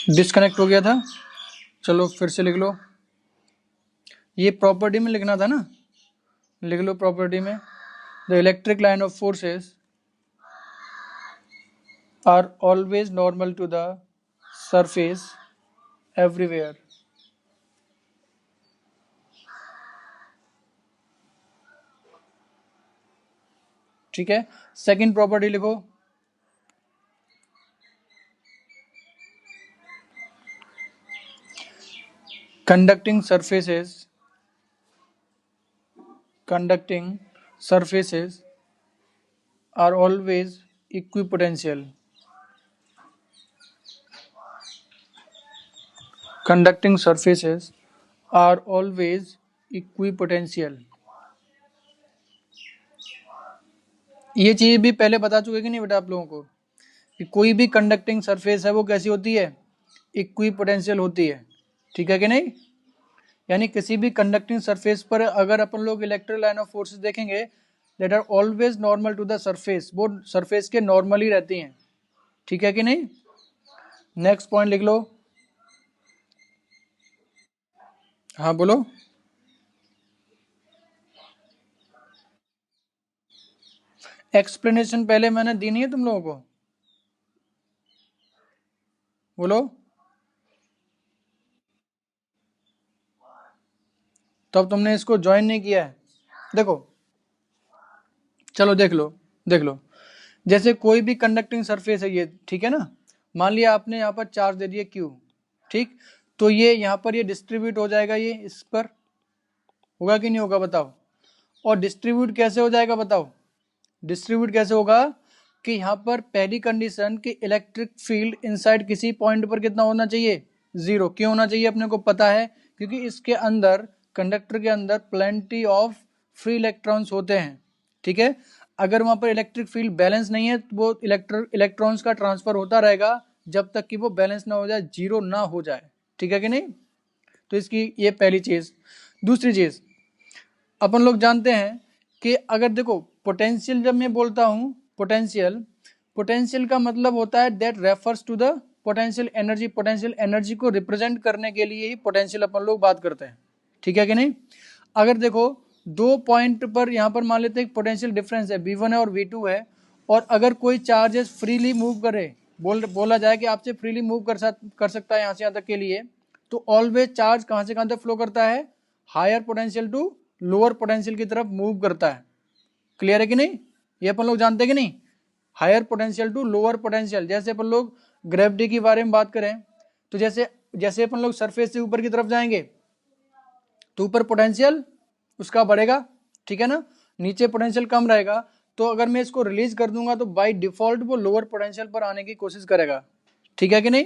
डिस्कनेक्ट हो गया था, चलो फिर से लिख लो। ये प्रॉपर्टी में लिखना था ना, लिख लो प्रॉपर्टी में, the electric line of forces are always normal to the surface everywhere. ठीक है, सेकंड प्रॉपर्टी लिखो, conducting surfaces are always equipotential। Conducting surfaces are always equipotential। ये चीज भी पहले बता चुके कि नहीं बेटा आप लोगों को, कि कोई भी कंडक्टिंग सरफेस है वो कैसी होती है, इक्विपोटेंशियल होती है। ठीक है कि नहीं? यानी किसी भी कंडक्टिंग सरफेस पर अगर अपन लोग इलेक्ट्रिक लाइन ऑफ फोर्सेस देखेंगे that are always normal to the surface, वो सरफेस के नॉर्मली रहती हैं, ठीक है कि नहीं? नेक्स्ट पॉइंट लिख लो। हाँ बोलो। एक्सप्लेनेशन पहले मैंने दी नहीं है तुम लोगों को, बोलो। तब तुमने इसको ज्वाइन नहीं किया है। देखो चलो देख लो, देख लो, जैसे कोई भी कंडक्टिंग सरफेस है ये, ठीक है ना, मान लिया आपने यहाँ पर चार्ज दे दिया Q, ठीक, तो ये यहाँ पर ये डिस्ट्रीब्यूट हो जाएगा, ये इस पर होगा कि नहीं होगा बताओ? और डिस्ट्रीब्यूट कैसे हो जाएगा बताओ? डिस्ट्रीब्यूट कैसे होगा कि यहाँ पर पहली कंडीशन कि इलेक्ट्रिक फील्ड इनसाइड किसी पॉइंट पर कितना होना चाहिए? 0। क्यों होना चाहिए अपने को पता है, क्योंकि इसके अंदर, कंडक्टर के अंदर प्लेंटी ऑफ फ्री इलेक्ट्रॉन्स होते हैं, ठीक है। अगर वहां पर इलेक्ट्रिक फील्ड बैलेंस नहीं है तो वो इलेक्ट्रॉन्स का ट्रांसफर होता रहेगा जब तक कि वो बैलेंस ना हो जाए, 0 ना हो जाए, ठीक है कि नहीं? तो इसकी ये पहली चीज। दूसरी चीज, अपन लोग जानते हैं कि अगर देखो पोटेंशियल, जब मैं बोलता हूं पोटेंशियल, पोटेंशियल का मतलब होता है that refers to the potential energy, potential energy को रिप्रेजेंट करने के लिए ही पोटेंशियल अपन लोग बात करते हैं, ठीक है कि नहीं? अगर देखो दो पॉइंट पर यहाँ पर मान लेते हैं पोटेंशियल डिफरेंस है, V1 है और V2 है, और अगर कोई चार्जेस फ्रीली मूव करे, बोला जाए कि आपसे फ्रीली मूव कर सकता है यहाँ से यहाँ तक के लिए, तो ऑलवेज चार्ज कहाँ से कहाँ तक फ्लो करता है? Higher potential to lower potential की तरफ मूव करता है। क्लियर है कि नहीं? ये अपन लोग जानते हैं कि नहीं? Higher potential to lower potential. जैसे अपन लोग ग्रेविटी के बारे में बात करें तो जैसे अपन लोग सरफेस से ऊपर की तरफ जाएंगे तो ऊपर पोटेंशियल उसका बढ़ेगा, ठीक है ना, नीचे पोटेंशियल कम रहेगा। तो अगर मैं इसको रिलीज कर दूंगा तो बाय डिफॉल्ट वो लोअर पोटेंशियल पर आने की कोशिश करेगा, ठीक है कि नहीं?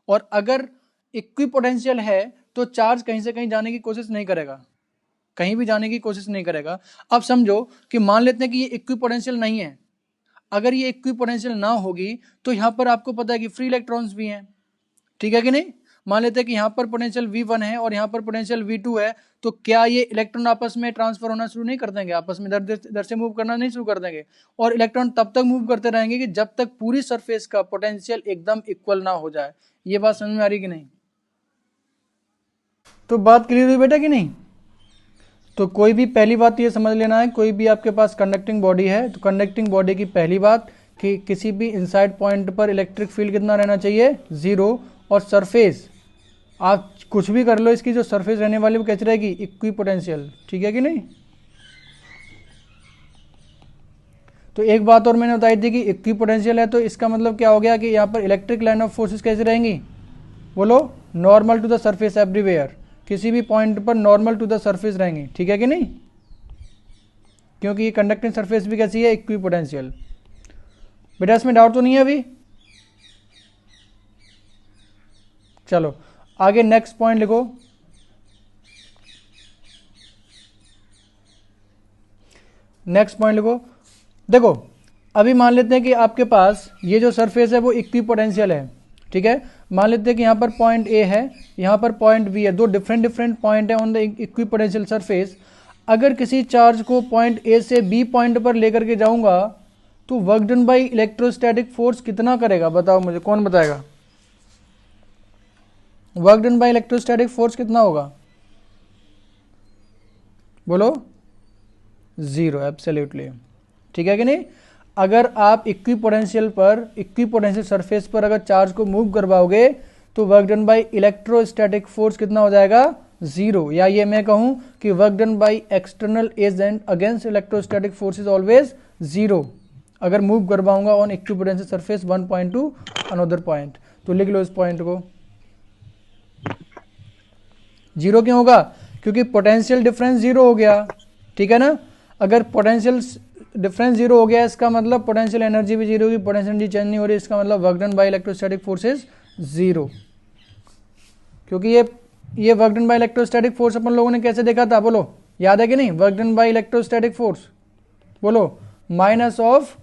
और अगर इक्वी पोटेंशियल है तो चार्ज कहीं से कहीं जाने की कोशिश नहीं करेगा, कहीं भी जाने की कोशिश नहीं करेगा। अब समझो कि मान लेते हैं कि ये इक्वी पोटेंशियल नहीं है, अगर ये इक्वी पोटेंशियल ना होगी तो यहाँ पर आपको पता है कि फ्री इलेक्ट्रॉन्स भी हैं, ठीक है कि नहीं? मान लेते हैं कि यहाँ पर पोटेंशियल V1 है और यहाँ पर पोटेंशियल V2 है, तो क्या ये इलेक्ट्रॉन आपस में ट्रांसफर होना शुरू नहीं कर देंगे? आपस में इधर से मूव करना नहीं शुरू कर देंगे? और इलेक्ट्रॉन तब तक मूव करते रहेंगे कि जब तक पूरी सरफेस का पोटेंशियल एकदम इक्वल ना हो जाए। ये बात समझ में आ रही कि नहीं? तो बात क्लियर हुई बेटा कि नहीं? तो कोई भी पहली बात ये समझ लेना है, कोई भी आपके पास कंडक्टिंग बॉडी है तो कंडक्टिंग बॉडी की पहली बात कि किसी भी इनसाइड पॉइंट पर इलेक्ट्रिक फील्ड कितना रहना चाहिए? 0। और सरफेस आप कुछ भी कर लो, इसकी जो सरफेस रहने वाली वो कैसी रहेगी? इक्वी पोटेंशियल, ठीक है कि नहीं? तो एक बात और मैंने बताई थी कि इक्वी पोटेंशियल है तो इसका मतलब क्या हो गया कि यहाँ पर इलेक्ट्रिक लाइन ऑफ फोर्सेस कैसी रहेंगी? बोलो, normal to the surface everywhere, किसी भी पॉइंट पर नॉर्मल टू द सरफेस रहेंगी, ठीक है कि नहीं? क्योंकि ये कंडक्टिंग सरफेस भी कैसी है? Equi potential. बेटा इसमें डाउट तो नहीं है अभी? चलो आगे नेक्स्ट पॉइंट लिखो। नेक्स्ट पॉइंट लिखो। देखो अभी मान लेते हैं कि आपके पास ये जो सरफेस है वो इक्वी पोटेंशियल है, ठीक है। मान लेते हैं कि यहाँ पर पॉइंट ए है, यहाँ पर पॉइंट बी है, दो डिफरेंट पॉइंट है on the equi potential surface. अगर किसी चार्ज को पॉइंट ए से बी पॉइंट पर लेकर के जाऊंगा तो work done by electrostatic force कितना करेगा? बताओ मुझे, कौन बताएगा? Work done by electrostatic force कितना होगा? बोलो। 0, एब्सोल्युटली, ठीक है कि नहीं? अगर आप इक्वी पोटेंशियल सरफेस पर अगर चार्ज को मूव करवाओगे तो work done by electrostatic force कितना हो जाएगा? 0। या ये मैं कहूं कि work done by external agent against electrostatic force is always 0 अगर मूव करवाऊंगा on equi potential surface one point two another point. तो लिख लो इस पॉइंट को। 0 क्यों होगा? क्योंकि पोटेंशियल डिफरेंस 0 हो गया, ठीक है ना। अगर पोटेंशियल डिफरेंस 0 हो गया इसका मतलब पोटेंशियल एनर्जी भी 0 होगी, पोटेंशियल एनर्जी चेंज नहीं हो रही, इसका मतलब work done by electrostatic forces 0। क्योंकि ये work done by electrostatic force अपन लोगों ने कैसे देखा था? बोलो, याद है कि नहीं? Work done by electrostatic force, बोलो, माइनस ऑफ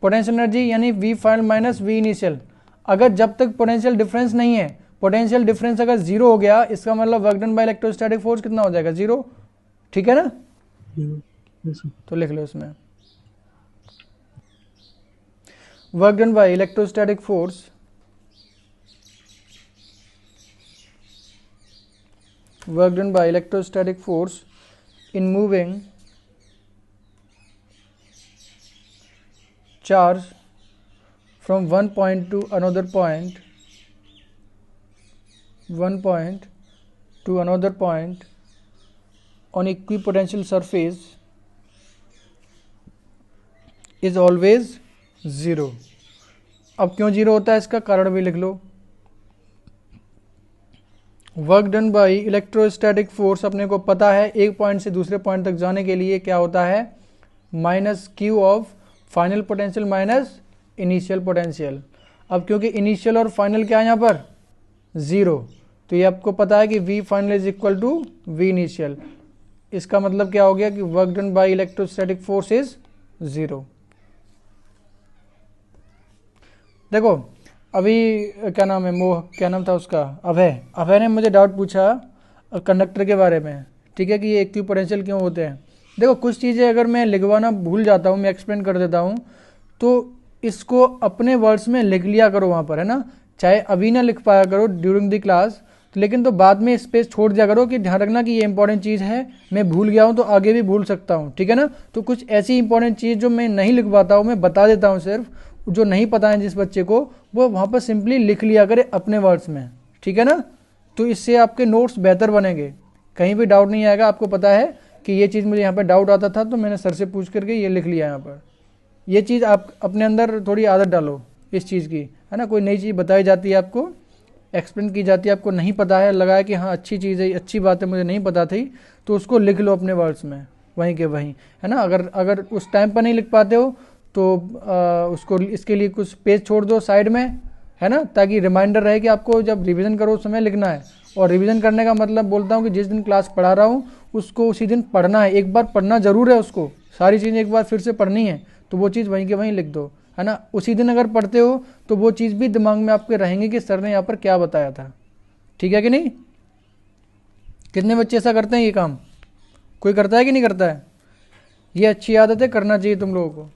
पोटेंशियल एनर्जी यानी V final minus V initial. अगर जब तक पोटेंशियल डिफरेंस नहीं है, पोटेंशियल डिफरेंस अगर जीरो हो गया, इसका मतलब work done by electrostatic force कितना हो जाएगा, जीरो। ठीक है ना, तो लिख लो इसमें work done by electrostatic force work done by electrostatic force in moving charge from one point to another point, on equipotential surface is always zero। अब क्यों जीरो होता है इसका कारण भी लिख लो। Work done by electrostatic force अपने को पता है एक पॉइंट से दूसरे पॉइंट तक जाने के लिए क्या होता है, minus Q of final potential minus initial potential. अब क्योंकि इनिशियल और फाइनल क्या है यहाँ पर, ज़ीरो, तो ये आपको पता है कि V final is equal to V initial. इसका मतलब क्या हो गया कि work done by electrostatic force is zero. देखो अभी क्या नाम है, मोह क्या नाम था उसका, अभय ने मुझे डाउट पूछा कंडक्टर के बारे में, ठीक है, कि ये इक्विपोटेंशियल क्यों होते हैं। देखो कुछ चीज़ें अगर मैं लिखवाना भूल जाता हूँ, मैं एक्सप्लेन कर देता हूँ, तो इसको अपने वर्ड्स में लिख लिया करो वहाँ पर, है ना, चाहे अभी ना लिख पाया करो ड्यूरिंग द क्लास, तो लेकिन तो बाद में स्पेस छोड़ दिया करो कि ध्यान रखना कि ये इंपॉर्टेंट चीज़ है, मैं भूल गया हूँ तो आगे भी भूल सकता हूँ, ठीक है ना। तो कुछ ऐसी इंपॉर्टेंट चीज़ जो मैं नहीं लिख पाता हूँ मैं बता देता हूँ, सिर्फ जो नहीं पता है जिस बच्चे को वो वहाँ पर सिंपली लिख लिया करे अपने वर्ड्स में, ठीक है ना। तो इससे आपके नोट्स बेहतर बनेंगे, कहीं भी डाउट नहीं आएगा। आपको पता है कि ये चीज़ मुझे यहाँ पर डाउट आता था तो मैंने सर से पूछ करके ये लिख लिया यहाँ पर। ये चीज़ आप अपने अंदर थोड़ी आदत डालो इस चीज़ की, है ना। कोई नई चीज़ बताई जाती है आपको, एक्सप्लेन की जाती है, आपको नहीं पता है, लगा है कि हाँ अच्छी चीज़ है, अच्छी बात है, मुझे नहीं पता थी, तो उसको लिख लो अपने वर्ड्स में वहीं के वहीं, है ना। अगर उस टाइम पर नहीं लिख पाते हो तो उसको इसके लिए कुछ पेज छोड़ दो साइड में, है ना, ताकि रिमाइंडर रहे कि आपको जब रिवीजन करो उस समय लिखना है। और रिवीजन करने का मतलब बोलता हूँ कि जिस दिन क्लास पढ़ा रहा हूँ उसको उसी दिन पढ़ना है, एक बार पढ़ना ज़रूर है, उसको सारी चीज़ें एक बार फिर से पढ़नी है, तो वो चीज़ वहीं के वहीं लिख दो, है ना। उसी दिन अगर पढ़ते हो तो वो चीज़ भी दिमाग में आपके रहेंगे कि सर ने यहाँ पर क्या बताया था, ठीक है कि नहीं। कितने बच्चे ऐसा करते हैं ये काम, कोई करता है कि नहीं करता है। ये अच्छी आदत है, करना चाहिए तुम लोगों को।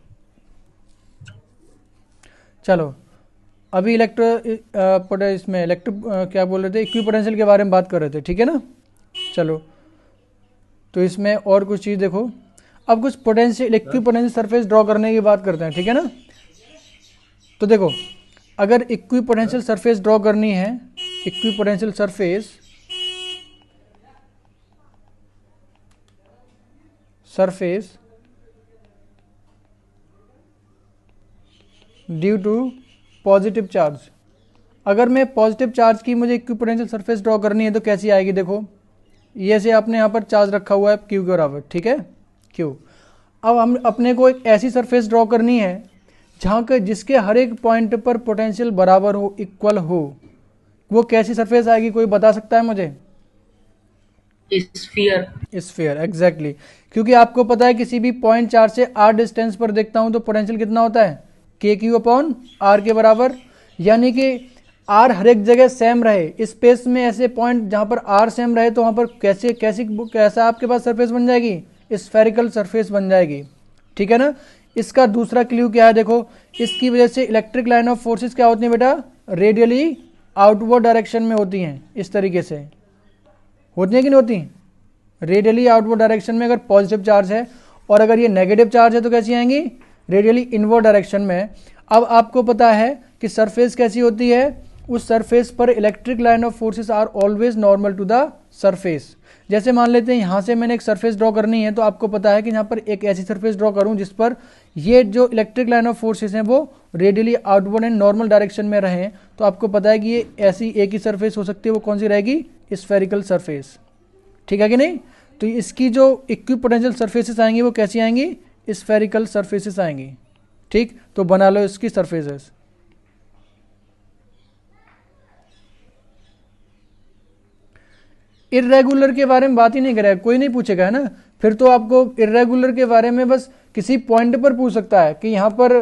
चलो अभी क्या बोल रहे थे, इक्विपोटेंशियल के बारे में बात कर रहे थे, ठीक है ना। चलो तो इसमें और कुछ चीज़ देखो, अब कुछ पोटेंशियल इक्विपोटेंशियल सरफेस ड्रॉ करने की बात करते हैं, ठीक है ना। तो देखो अगर इक्विपोटेंशियल सरफेस ड्रॉ करनी है, equipotential surface due to positive charge, अगर मैं पॉजिटिव चार्ज की मुझे इक्विपोटेंशियल सरफेस ड्रॉ करनी है तो कैसी आएगी। देखो ये से आपने यहाँ पर चार्ज रखा हुआ है क्यू के बराबर, ठीक है, क्यू। अब हम अपने को एक ऐसी सरफेस ड्रॉ करनी है जहाँ के जिसके हर एक पॉइंट पर पोटेंशियल बराबर हो, इक्वल हो, वो कैसी सरफेस आएगी, कोई बता सकता है मुझे। Sphere, exactly. क्योंकि आपको पता है किसी भी पॉइंट चार्ज से आर डिस्टेंस पर देखता हूं तो पोटेंशियल कितना होता है, के क्यू अपॉन आर के बराबर, यानी कि आर हर एक जगह सेम रहे। स्पेस में ऐसे पॉइंट जहां पर आर सेम रहे तो वहां पर कैसा आपके पास सरफेस बन जाएगी, स्फेरिकल सरफेस बन जाएगी, ठीक है ना। इसका दूसरा क्लू क्या है, देखो इसकी वजह से इलेक्ट्रिक लाइन ऑफ फोर्सेस क्या होती है बेटा, रेडियली आउटवर्ड डायरेक्शन में होती हैं, इस तरीके से होती हैं कि नहीं होती, रेडियली आउटवर्ड डायरेक्शन में अगर पॉजिटिव चार्ज है, और अगर ये नेगेटिव चार्ज है तो कैसी आएंगी, रेडियली इनवर्ड डायरेक्शन में। अब आपको पता है कि सरफेस कैसी होती है, उस सरफेस पर electric line of forces are always normal to the surface. जैसे मान लेते हैं यहाँ से मैंने एक सरफेस ड्रॉ करनी है, तो आपको पता है कि यहाँ पर एक ऐसी सरफेस ड्रॉ करूँ जिस पर ये जो इलेक्ट्रिक लाइन ऑफ फोर्सेस हैं वो radially outward and normal direction में रहें, तो आपको पता है कि ये ऐसी एक ही सरफेस हो सकती है, वो कौन सी रहेगी, स्फेरिकल सरफेस, ठीक है कि नहीं। तो इसकी जो इक्विपोटेंशियल सरफेसेस आएंगी वो कैसी आएंगी, स्फेरिकल सरफेसेस आएंगी, ठीक। तो बना लो इसकी सरफेसेस। इर्रेगुलर के बारे में बात ही नहीं करेगा, कोई नहीं पूछेगा, है ना। फिर तो आपको इर्रेगुलर के बारे में बस किसी पॉइंट पर पूछ सकता है कि यहाँ पर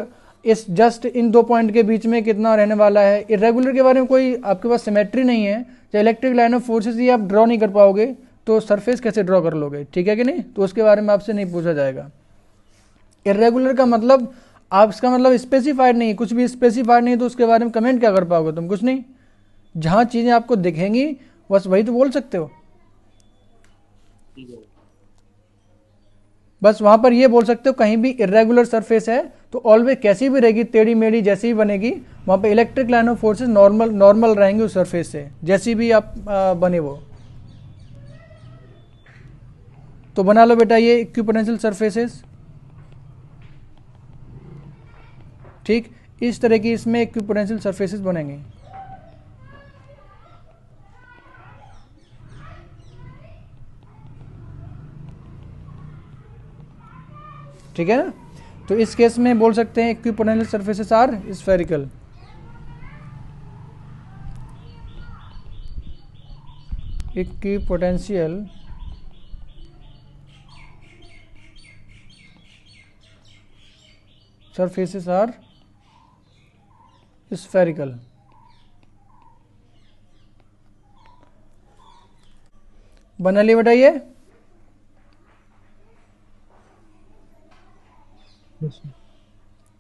इस जस्ट इन दो पॉइंट के बीच में कितना रहने वाला है। इरेगुलर के बारे में कोई आपके पास सिमेट्री नहीं है, तो इलेक्ट्रिक लाइन ऑफ फोर्सेस ही आप ड्रॉ नहीं कर पाओगे तो सरफेस कैसे ड्रॉ कर लोगे, ठीक है कि नहीं। तो उसके बारे में आपसे नहीं पूछा जाएगा। इरेगुलर का मतलब आप इसका मतलब स्पेसिफाइड नहीं, कुछ भी स्पेसिफाइड नहीं, तो उसके बारे में कमेंट क्या कर पाओगे तुम, कुछ नहीं। जहां चीजें आपको दिखेंगी बस वही तो बोल सकते हो। बस वहां पर ये बोल सकते हो कहीं भी इरेगुलर सरफेस है तो ऑलवेज कैसी भी रहेगी, टेढ़ी मेढ़ी जैसी भी बनेगी, वहां पे electric line of forces normal रहेंगे उस सरफेस से, जैसी भी आप बने वो। तो बना लो बेटा ये इक्विपोटेंशियल सरफेसेस, ठीक। इस तरह की इसमें इक्विपोटेंशियल सरफेसेस बनेंगे। ठीक है ना। तो इस केस में बोल सकते हैं equipotential surfaces are spherical. Equipotential surfaces are spherical. बना लिया बेटा ये।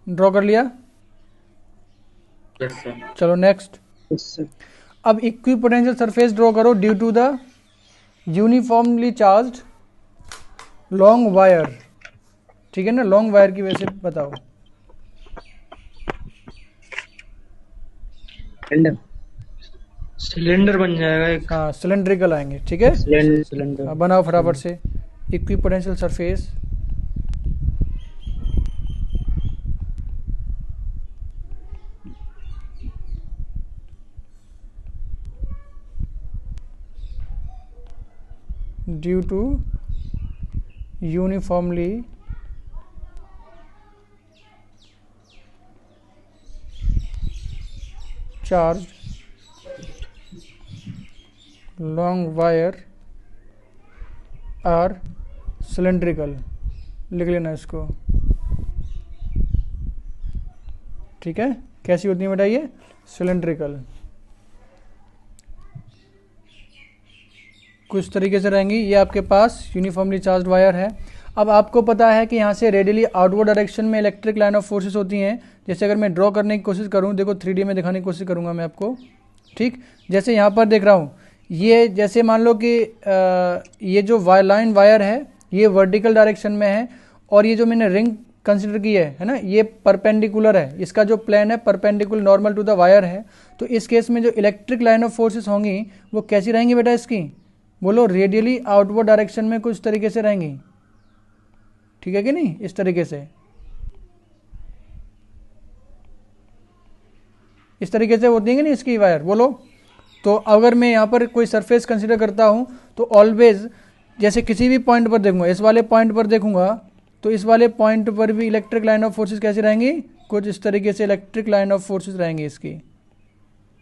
ड्रॉ कर लिया। Yes sir. चलो नेक्स्ट। अब इक्विपोटेंशियल सरफेस ड्रॉ करो due to the uniformly charged long wire. ठीक है ना, लॉन्ग वायर की वजह से बताओ। सिलेंडर बन जाएगा एक। हाँ सिलेंड्रिकल आएंगे, ठीक है। सिलेंडर बनाओ फटाफट से equipotential surface. Due to uniformly charge long wire are cylindrical. लिख लेना इसको, ठीक है। कैसी होती है बेटा ये, सिलेंड्रिकल। कुछ तरीके से रहेंगी। ये आपके पास यूनिफॉर्मली चार्ज्ड वायर है। अब आपको पता है कि यहाँ से रेडियली आउटवर्ड डायरेक्शन में इलेक्ट्रिक लाइन ऑफ फोर्सेस होती हैं। जैसे अगर मैं ड्रॉ करने की कोशिश करूँ, देखो 3D में दिखाने की कोशिश करूँगा मैं आपको, ठीक। जैसे यहाँ पर देख रहा हूँ, ये जैसे मान लो कि ये जो लाइन वायर है ये वर्टिकल डायरेक्शन में है, और ये जो मैंने रिंग कंसिडर की है ना, ये परपेंडिकुलर है। इसका जो प्लेन है perpendicular normal to the wire है। तो इस केस में जो इलेक्ट्रिक लाइन ऑफ फोर्सेस होंगी वो कैसी रहेंगी बेटा इसकी, बोलो रेडियली आउटवर्ड डायरेक्शन में कुछ तरीके से रहेंगी, ठीक है कि नहीं, इस तरीके से। इस तरीके से होती है नहीं इसकी वायर, बोलो। तो अगर मैं यहाँ पर कोई सरफेस कंसीडर करता हूँ तो ऑलवेज जैसे किसी भी पॉइंट पर देखूंगा, इस वाले पॉइंट पर देखूंगा तो इस वाले पॉइंट पर भी इलेक्ट्रिक लाइन ऑफ फोर्सेस कैसी रहेंगी, कुछ इस तरीके से इलेक्ट्रिक लाइन ऑफ फोर्सेस रहेंगी इसकी।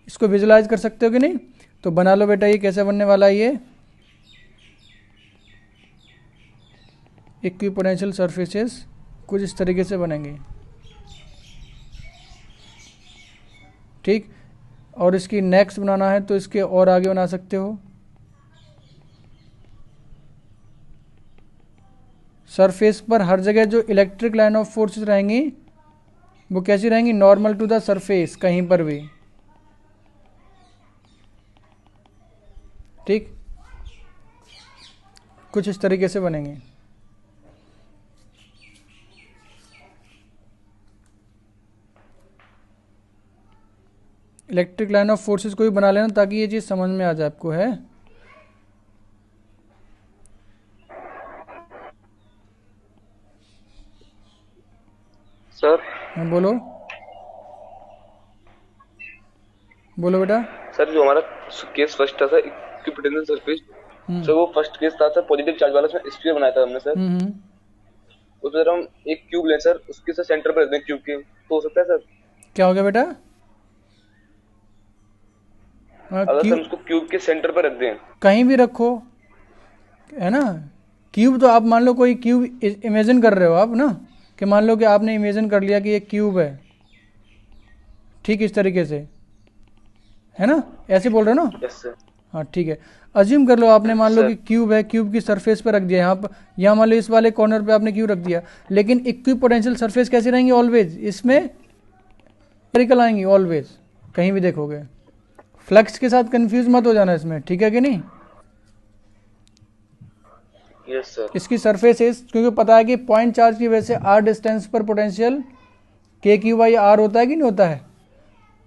इसको विजुलाइज कर सकते हो कि नहीं। तो बना लो बेटा ये कैसे बनने वाला है ये इक्विपोटेंशियल सरफेसेस, कुछ इस तरीके से बनेंगे, ठीक। और इसकी नेक्स्ट बनाना है तो इसके और आगे बना सकते हो। सरफेस पर हर जगह जो इलेक्ट्रिक लाइन ऑफ फोर्सेस रहेंगी वो कैसी रहेंगी, नॉर्मल टू द सरफेस, कहीं पर भी, ठीक। कुछ इस तरीके से बनेंगे। इलेक्ट्रिक लाइन ऑफ फोर्सेस को भी बना लेना ताकि ये चीज़ समझ में आ जाए आपको, है। सर। हाँ बोलो, बोलो बेटा। सर जो हमारा केस फर्स्ट था सर इक्विपोटेंशियल सरफेस, सर वो फर्स्ट केस था सर पॉजिटिव चार्ज वाला, उसमें स्फीयर बनाया था हमने सर। उसमें हम एक क्यूब लें सर, उसके सर सेंटर पर रख दें क्यूब के, तो हो सकता है सर। क्या हो गया बेटा, अगर सर उसको क्यूब के सेंटर पर रख दें, कहीं भी रखो, है ना। क्यूब तो आप मान लो कोई क्यूब इमेजिन कर रहे हो आप ना, कि मान लो कि आपने इमेजिन कर लिया कि ये क्यूब है, ठीक इस तरीके से, है ना, ऐसे बोल रहे हो ना? Yes sir. हाँ ठीक है। अज्यूम कर लो आपने, मान लो सर। कि क्यूब है, क्यूब की सरफेस पर रख दिया यहाँ पर, यहाँ मान लो इस वाले कॉर्नर पे आपने क्यूब रख दिया, लेकिन इक्विपोटेंशियल सरफेस कैसी रहेंगी ऑलवेज, इसमें स्फेरिकल आएंगी ऑलवेज, कहीं भी देखोगे। फ्लक्स के साथ कंफ्यूज मत हो जाना इसमें, ठीक है कि नहीं? Yes sir. इसकी सरफेस इस, क्योंकि पता है कि पॉइंट चार्ज की वजह से आर डिस्टेंस पर पोटेंशियल के क्यू बाई आर होता है कि नहीं होता है?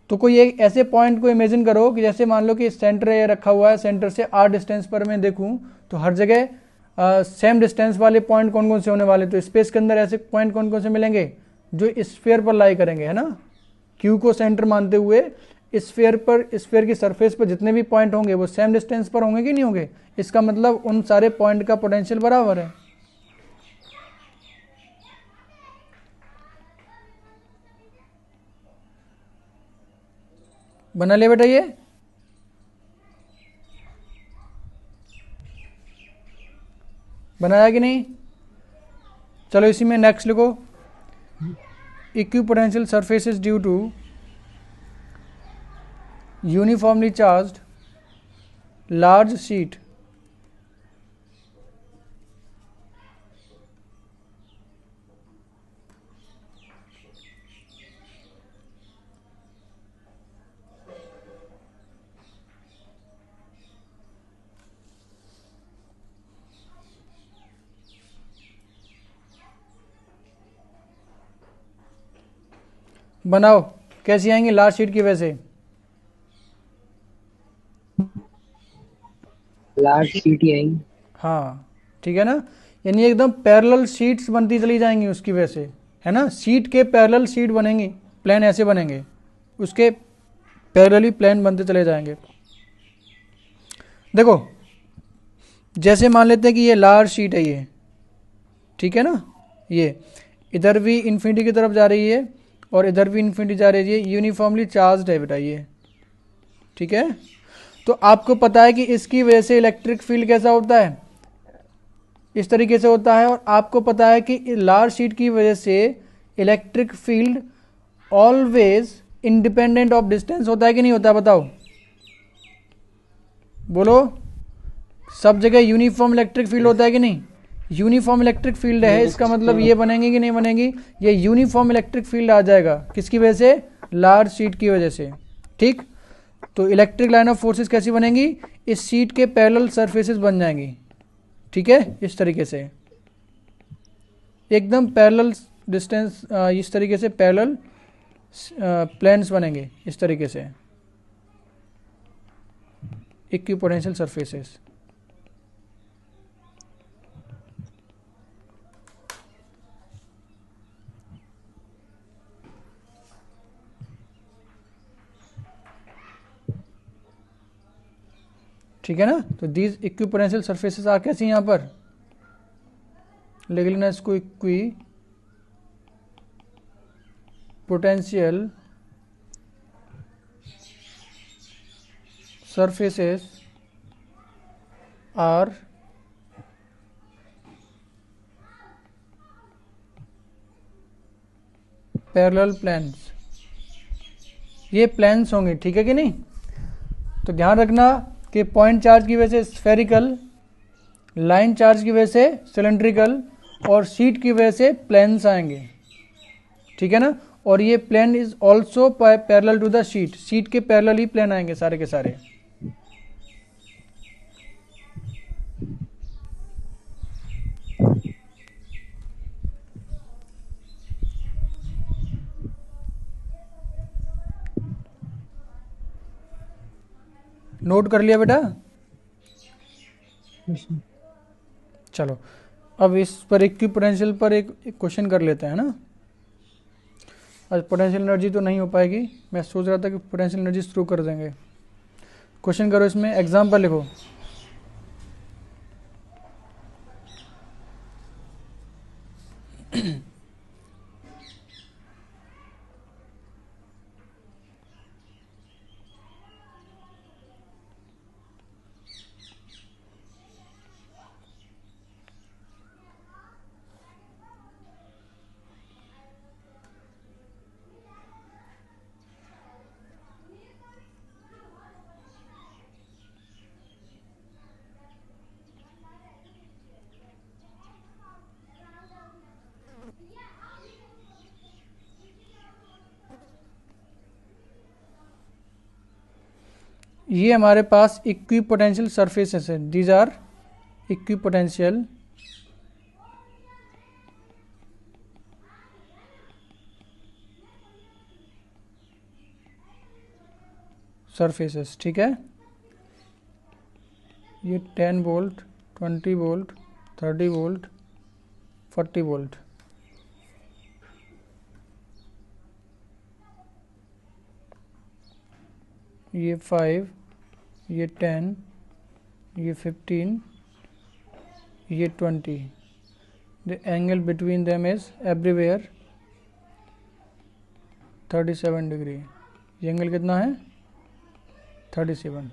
तो कोई एक ऐसे पॉइंट को इमेजिन करो कि जैसे मान लो कि सेंटर ये रखा हुआ है, सेंटर से आर डिस्टेंस पर मैं देखूं तो हर जगह सेम डिस्टेंस वाले पॉइंट कौन कौन से होने वाले, तो स्पेस के अंदर ऐसे पॉइंट कौन कौन से मिलेंगे जो स्फीयर पर लाई करेंगे, है ना? क्यू को सेंटर मानते हुए स्फीयर पर, स्फीयर की सरफेस पर जितने भी पॉइंट होंगे वो सेम डिस्टेंस पर होंगे कि नहीं होंगे? इसका मतलब उन सारे पॉइंट का पोटेंशियल बराबर है। बना ले बेटा ये, बनाया कि नहीं? चलो इसी में नेक्स्ट लिखो, equipotential surfaces due to uniformly charged large sheet बनाओ, कैसी आएंगी लार्ज शीट की वजह से? लार्ज शीट ही आएंगी। हाँ ठीक है ना, यानी एकदम पैरेलल शीट्स बनती चली जाएंगी उसकी वजह से, है ना? शीट के पैरेलल शीट बनेंगी, प्लेन ऐसे बनेंगे, उसके पैरेलली प्लेन बनते चले जाएंगे। देखो जैसे मान लेते हैं कि ये लार्ज शीट है ये, ठीक है ना, ये इधर भी इन्फिनिटी की तरफ जा रही है और इधर भी इन्फिनिटी जा रही है, यूनिफॉर्मली चार्ज्ड है बेटा ये, ठीक है? तो आपको पता है कि इसकी वजह से इलेक्ट्रिक फील्ड कैसा होता है, इस तरीके से होता है, और आपको पता है कि लार्ज शीट की वजह से electric field always independent of distance होता है कि नहीं होता है? बताओ, बोलो, सब जगह यूनिफॉर्म इलेक्ट्रिक फील्ड होता है कि नहीं? यूनिफॉर्म इलेक्ट्रिक फील्ड है, इसका मतलब ये बनेंगे कि नहीं बनेंगी, ये यूनिफॉर्म इलेक्ट्रिक फील्ड आ जाएगा, किसकी वजह से? लार्ज शीट की वजह से, ठीक? तो इलेक्ट्रिक लाइन ऑफ फोर्सेस कैसी बनेंगी, इस शीट के पैरेलल सरफेसेस बन जाएंगी, ठीक है, इस तरीके से एकदम पैरेलल डिस्टेंस, इस तरीके से पैरेलल प्लेन्स बनेंगे, इस तरीके से इक्विपोटेंशियल सरफेसेस। ठीक है ना? तो दीज इक्विपोटेंशियल सरफेसेस आ कैसी यहाँ पर लिख लेना इसको, equipotential surfaces are parallel planes, ये प्लेन्स होंगे, ठीक है कि नहीं? तो ध्यान रखना कि पॉइंट चार्ज की वजह से स्फेरिकल, लाइन चार्ज की वजह से सिलेंड्रिकल, और शीट की वजह से प्लेन्स आएंगे, ठीक है ना? और ये plane is also parallel to the sheet, sheet के पैरेलल ही प्लेन आएंगे सारे के सारे। नोट कर लिया बेटा? चलो अब इस पर इक्विपोटेंशियल पर एक क्वेश्चन कर लेते हैं ना। आज पोटेंशियल एनर्जी तो नहीं हो पाएगी, मैं सोच रहा था कि पोटेंशियल एनर्जी शुरू कर देंगे। क्वेश्चन करो, इसमें एग्जाम्पल लिखो। ये हमारे पास इक्विपोटेंशियल सरफेसेस है, दीज आर इक्विपोटेंशियल सरफेसेस, ठीक है। ये 10 वोल्ट, 20 वोल्ट, 30 वोल्ट, 40 वोल्ट, ये 5, ये 10, ये 15, ये 20। The angle between them is everywhere 37 degree. ये एंगल कितना है? 37।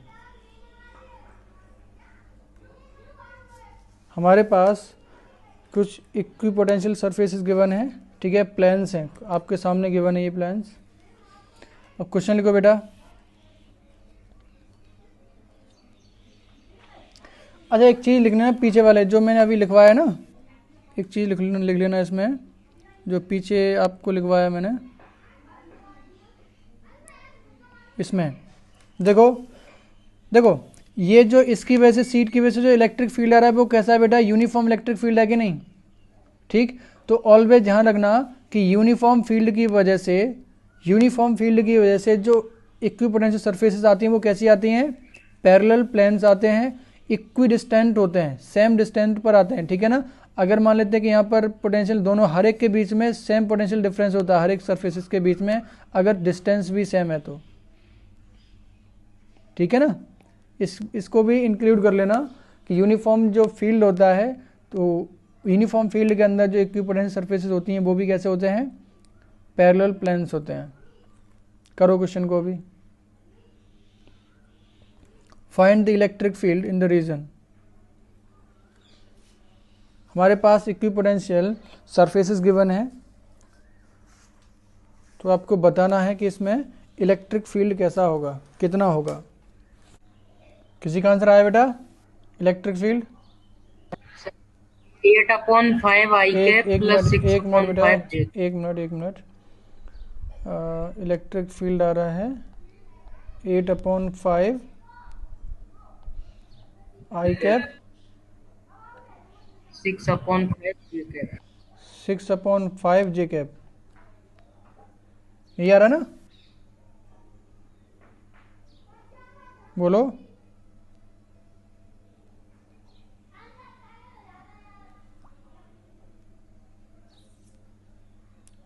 हमारे पास कुछ इक्विपोटेंशियल सरफेसेस गिवन है, ठीक है, प्लेन्स हैं आपके सामने गिवन है ये प्लेन्स। अब क्वेश्चन लिखो बेटा। अच्छा एक चीज़ लिखना है पीछे वाले जो मैंने अभी लिखवाया ना, एक चीज़ लिख लेना इसमें, जो पीछे आपको लिखवाया मैंने इसमें। देखो ये जो इसकी वजह से, सीट की वजह से जो इलेक्ट्रिक फील्ड आ रहा है वो कैसा है बेटा? यूनिफॉर्म इलेक्ट्रिक फील्ड है कि नहीं? ठीक, तो ऑलवेज ध्यान रखना कि यूनिफॉर्म फील्ड की वजह से जो इक्विपोटेंशियल सरफेसेस आती हैं वो कैसी आती हैं? पैरेलल प्लेन्स आते हैं, इक्वी डिस्टेंट होते हैं, सेम डिस्टेंट पर आते हैं, ठीक है ना। अगर मान लेते हैं कि यहाँ पर पोटेंशियल दोनों हर एक के बीच में सेम पोटेंशियल डिफरेंस होता है, हर एक सरफेसेस के बीच में, अगर डिस्टेंस भी सेम है तो, ठीक है ना। इसको भी इंक्लूड कर लेना कि यूनिफॉर्म जो फील्ड होता है, तो यूनिफॉर्म फील्ड के अंदर जो इक्विपोटेंशियल सरफेसेस होती हैं वो भी कैसे होते हैं? पैरेलल प्लेन्स होते हैं। करो क्वेश्चन को अभी। Find the electric field in the region. हमारे पास इक्विपोटेंशियल सरफेसेस गिवन है, तो आपको बताना है कि इसमें इलेक्ट्रिक फील्ड कैसा होगा, कितना होगा। किसी का आंसर आया बेटा? Electric field 8/5 I cap plus 6/5 J। एक मिनट। इलेक्ट्रिक फील्ड आ रहा है 8/5 I cap 6/5 J cap। 6/5 J cap, ये आ रहा ना? बोलो।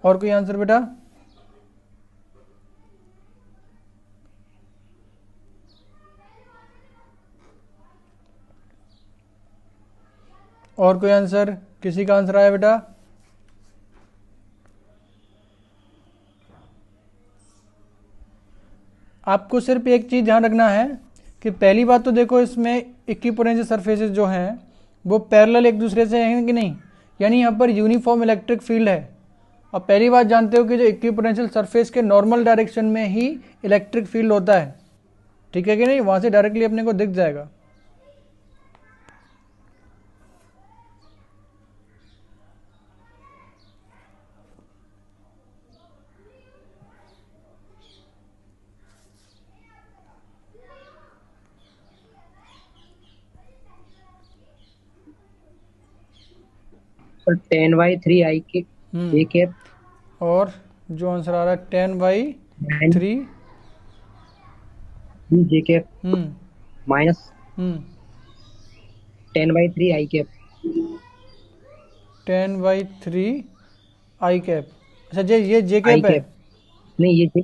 और कोई आंसर बेटा? और कोई आंसर? किसी का आंसर आया बेटा? आपको सिर्फ एक चीज़ ध्यान रखना है कि पहली बात तो देखो इसमें इक्विपोटेंशियल सरफेसेस जो हैं वो पैरेलल एक दूसरे से हैं कि नहीं, यानी यहाँ पर यूनिफॉर्म इलेक्ट्रिक फील्ड है। और पहली बात जानते हो कि जो इक्विपोटेंशियल सरफेस के नॉर्मल डायरेक्शन में ही इलेक्ट्रिक फील्ड होता है, ठीक है कि नहीं, वहाँ से डायरेक्टली अपने को दिख जाएगा। सर 10/3 I के J cap और जो आंसर आ रहा है 10/3 J cap minus 10/3 I cap 10/3 I cap। अच्छा ये J cap है? नहीं ये J,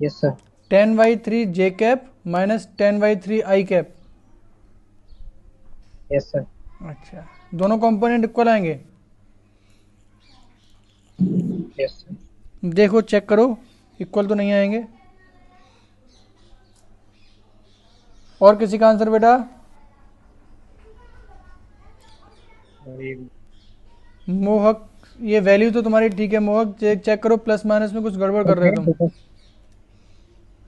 yes sir. 10/3 J cap minus 10/3 I cap, yes sir. अच्छा दोनों कंपोनेंट इक्वल आएंगे? Yes sir. देखो चेक करो, इक्वल तो नहीं आएंगे। और किसी का आंसर बेटा? मोहक, ये वैल्यू तो तुम्हारी ठीक है मोहक, चेक करो प्लस माइनस में कुछ गड़बड़ कर रहे हो तुम।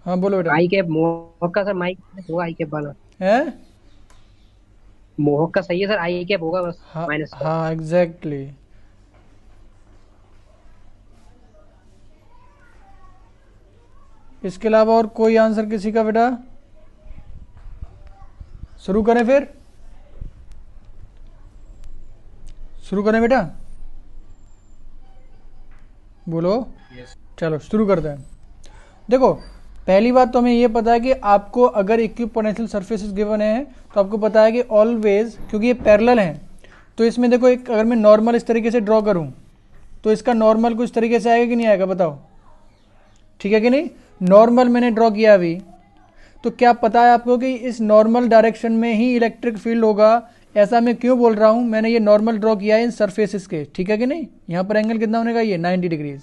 हाँ बोलो बेटा। आई कैप मोहक का सर, माइक होगा आई कैप वाला है? मोहक का सही है सर, आई कैप होगा बस माइनस। हाँ एग्जैक्टली। इसके अलावा और कोई आंसर किसी का बेटा? शुरू करें फिर, शुरू करें बेटा, बोलो। चलो शुरू करते हैं। देखो पहली बात तो हमें ये पता है कि आपको अगर इक्विपोटेंशियल सरफेसेस गिवन है तो आपको पता है कि ऑलवेज, क्योंकि ये पैरेलल हैं, तो इसमें देखो एक अगर मैं नॉर्मल इस तरीके से ड्रॉ करूं तो इसका नॉर्मल कुछ तरीके से आएगा कि नहीं आएगा, बताओ, ठीक है कि नहीं। नॉर्मल मैंने ड्रॉ किया अभी, तो क्या पता है आपको कि इस नॉर्मल डायरेक्शन में ही इलेक्ट्रिक फील्ड होगा। ऐसा मैं क्यों बोल रहा हूं, मैंने ये नॉर्मल ड्रॉ किया है इन सरफेसेस के, ठीक है कि नहीं। यहाँ पर एंगल कितना होने का, ये 90 डिग्रीज,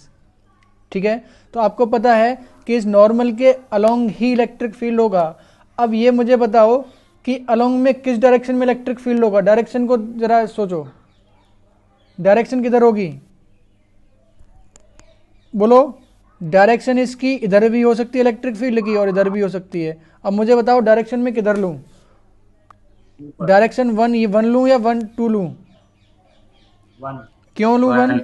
ठीक है। तो आपको पता है कि इस नॉर्मल के अलोंग ही इलेक्ट्रिक फील्ड होगा। अब ये मुझे बताओ कि अलोंग में किस डायरेक्शन में इलेक्ट्रिक फील्ड होगा। डायरेक्शन को जरा सोचो, डायरेक्शन किधर होगी, बोलो। डायरेक्शन इसकी इधर भी हो सकती है इलेक्ट्रिक फील्ड की और इधर भी हो सकती है। अब मुझे बताओ डायरेक्शन में किधर लूं, डायरेक्शन 1, ये 1 लूं या 1 2 लूं, 1, क्यों लूं 1?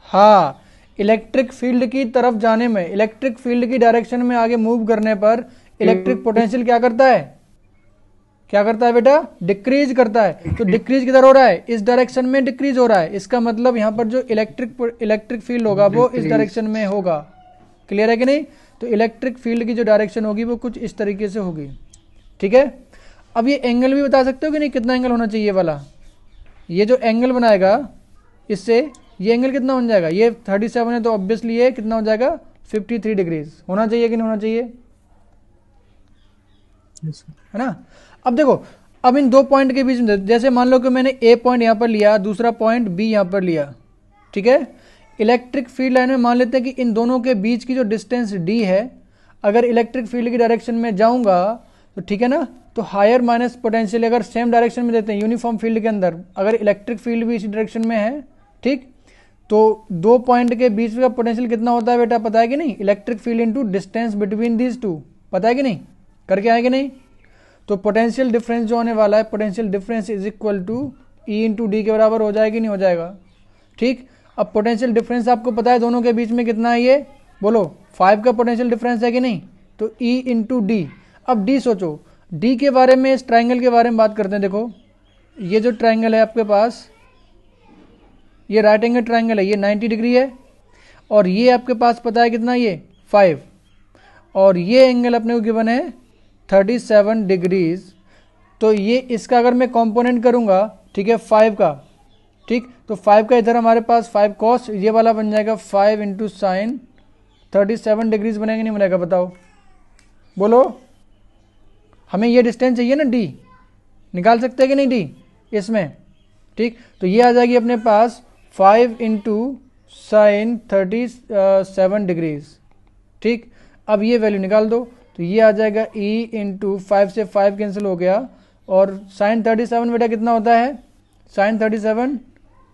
हाँ, इलेक्ट्रिक फील्ड की तरफ जाने में, इलेक्ट्रिक फील्ड की डायरेक्शन में आगे मूव करने पर इलेक्ट्रिक पोटेंशियल क्या करता है, क्या करता है बेटा, डिक्रीज करता है। तो डिक्रीज किधर हो रहा है, इस डायरेक्शन में डिक्रीज हो रहा है। इसका मतलब यहाँ पर जो इलेक्ट्रिक फील्ड होगा वो इस डायरेक्शन में होगा। क्लियर है कि नहीं। तो इलेक्ट्रिक फील्ड की जो डायरेक्शन होगी वो कुछ इस तरीके से होगी, ठीक है। अब ये एंगल भी बता सकते हो कि नहीं, कितना एंगल होना चाहिए वाला। ये जो एंगल बनाएगा इससे ये एंगल कितना हो जाएगा, ये 37 है तो ऑब्वियसली ये कितना हो जाएगा, 53 डिग्रीज होना चाहिए कि नहीं होना चाहिए, है ना। अब देखो, अब इन दो पॉइंट के बीच में, जैसे मान लो कि मैंने ए पॉइंट यहाँ पर लिया, दूसरा पॉइंट बी यहाँ पर लिया, ठीक है। इलेक्ट्रिक फील्ड लाइन में मान लेते हैं कि इन दोनों के बीच की जो डिस्टेंस डी है, अगर इलेक्ट्रिक फील्ड की डायरेक्शन में जाऊंगा तो ठीक है ना, तो हायर माइनस पोटेंशियल अगर सेम डायरेक्शन में देते हैं यूनिफॉर्म फील्ड के अंदर, अगर इलेक्ट्रिक फील्ड भी इसी डायरेक्शन में है, ठीक, तो दो पॉइंट के बीच का पोटेंशियल कितना होता है बेटा, पता है कि नहीं, electric field into distance between these two, पता है कि नहीं, करके आए कि नहीं। तो पोटेंशियल डिफरेंस जो होने वाला है, potential difference is equal to E into D के बराबर हो जाएगा कि नहीं हो जाएगा, ठीक। अब पोटेंशियल डिफरेंस आपको पता है दोनों के बीच में कितना है, ये बोलो 5 का पोटेंशियल डिफरेंस है कि नहीं, तो ई इंटू डी। अब डी सोचो, डी के बारे में, इस ट्राइंगल के बारे में बात करते हैं। देखो ये जो ट्राइंगल है आपके पास, ये राइट एंगल ट्राइंगल है, ये 90 डिग्री है, और ये आपके पास पता है कितना, ये 5, और ये एंगल अपने को गिवन है 37 डिग्रीज। तो ये इसका अगर मैं कंपोनेंट करूंगा, ठीक है, 5 का, ठीक, तो 5 का इधर हमारे पास 5 कॉस, ये वाला बन जाएगा 5 इंटू साइन 37 डिग्रीज बनेगा नहीं बनेगा, बताओ, बोलो। हमें ये डिस्टेंस चाहिए ना, डी निकाल सकते हैं कि नहीं डी इसमें, ठीक। तो ये आ जाएगी अपने पास 5 इंटू साइन 37 डिग्रीज, ठीक। अब ये वैल्यू निकाल दो, तो ये आ जाएगा e इंटू 5 से 5 कैंसिल हो गया, और साइन 37 बेटा कितना होता है, साइन 37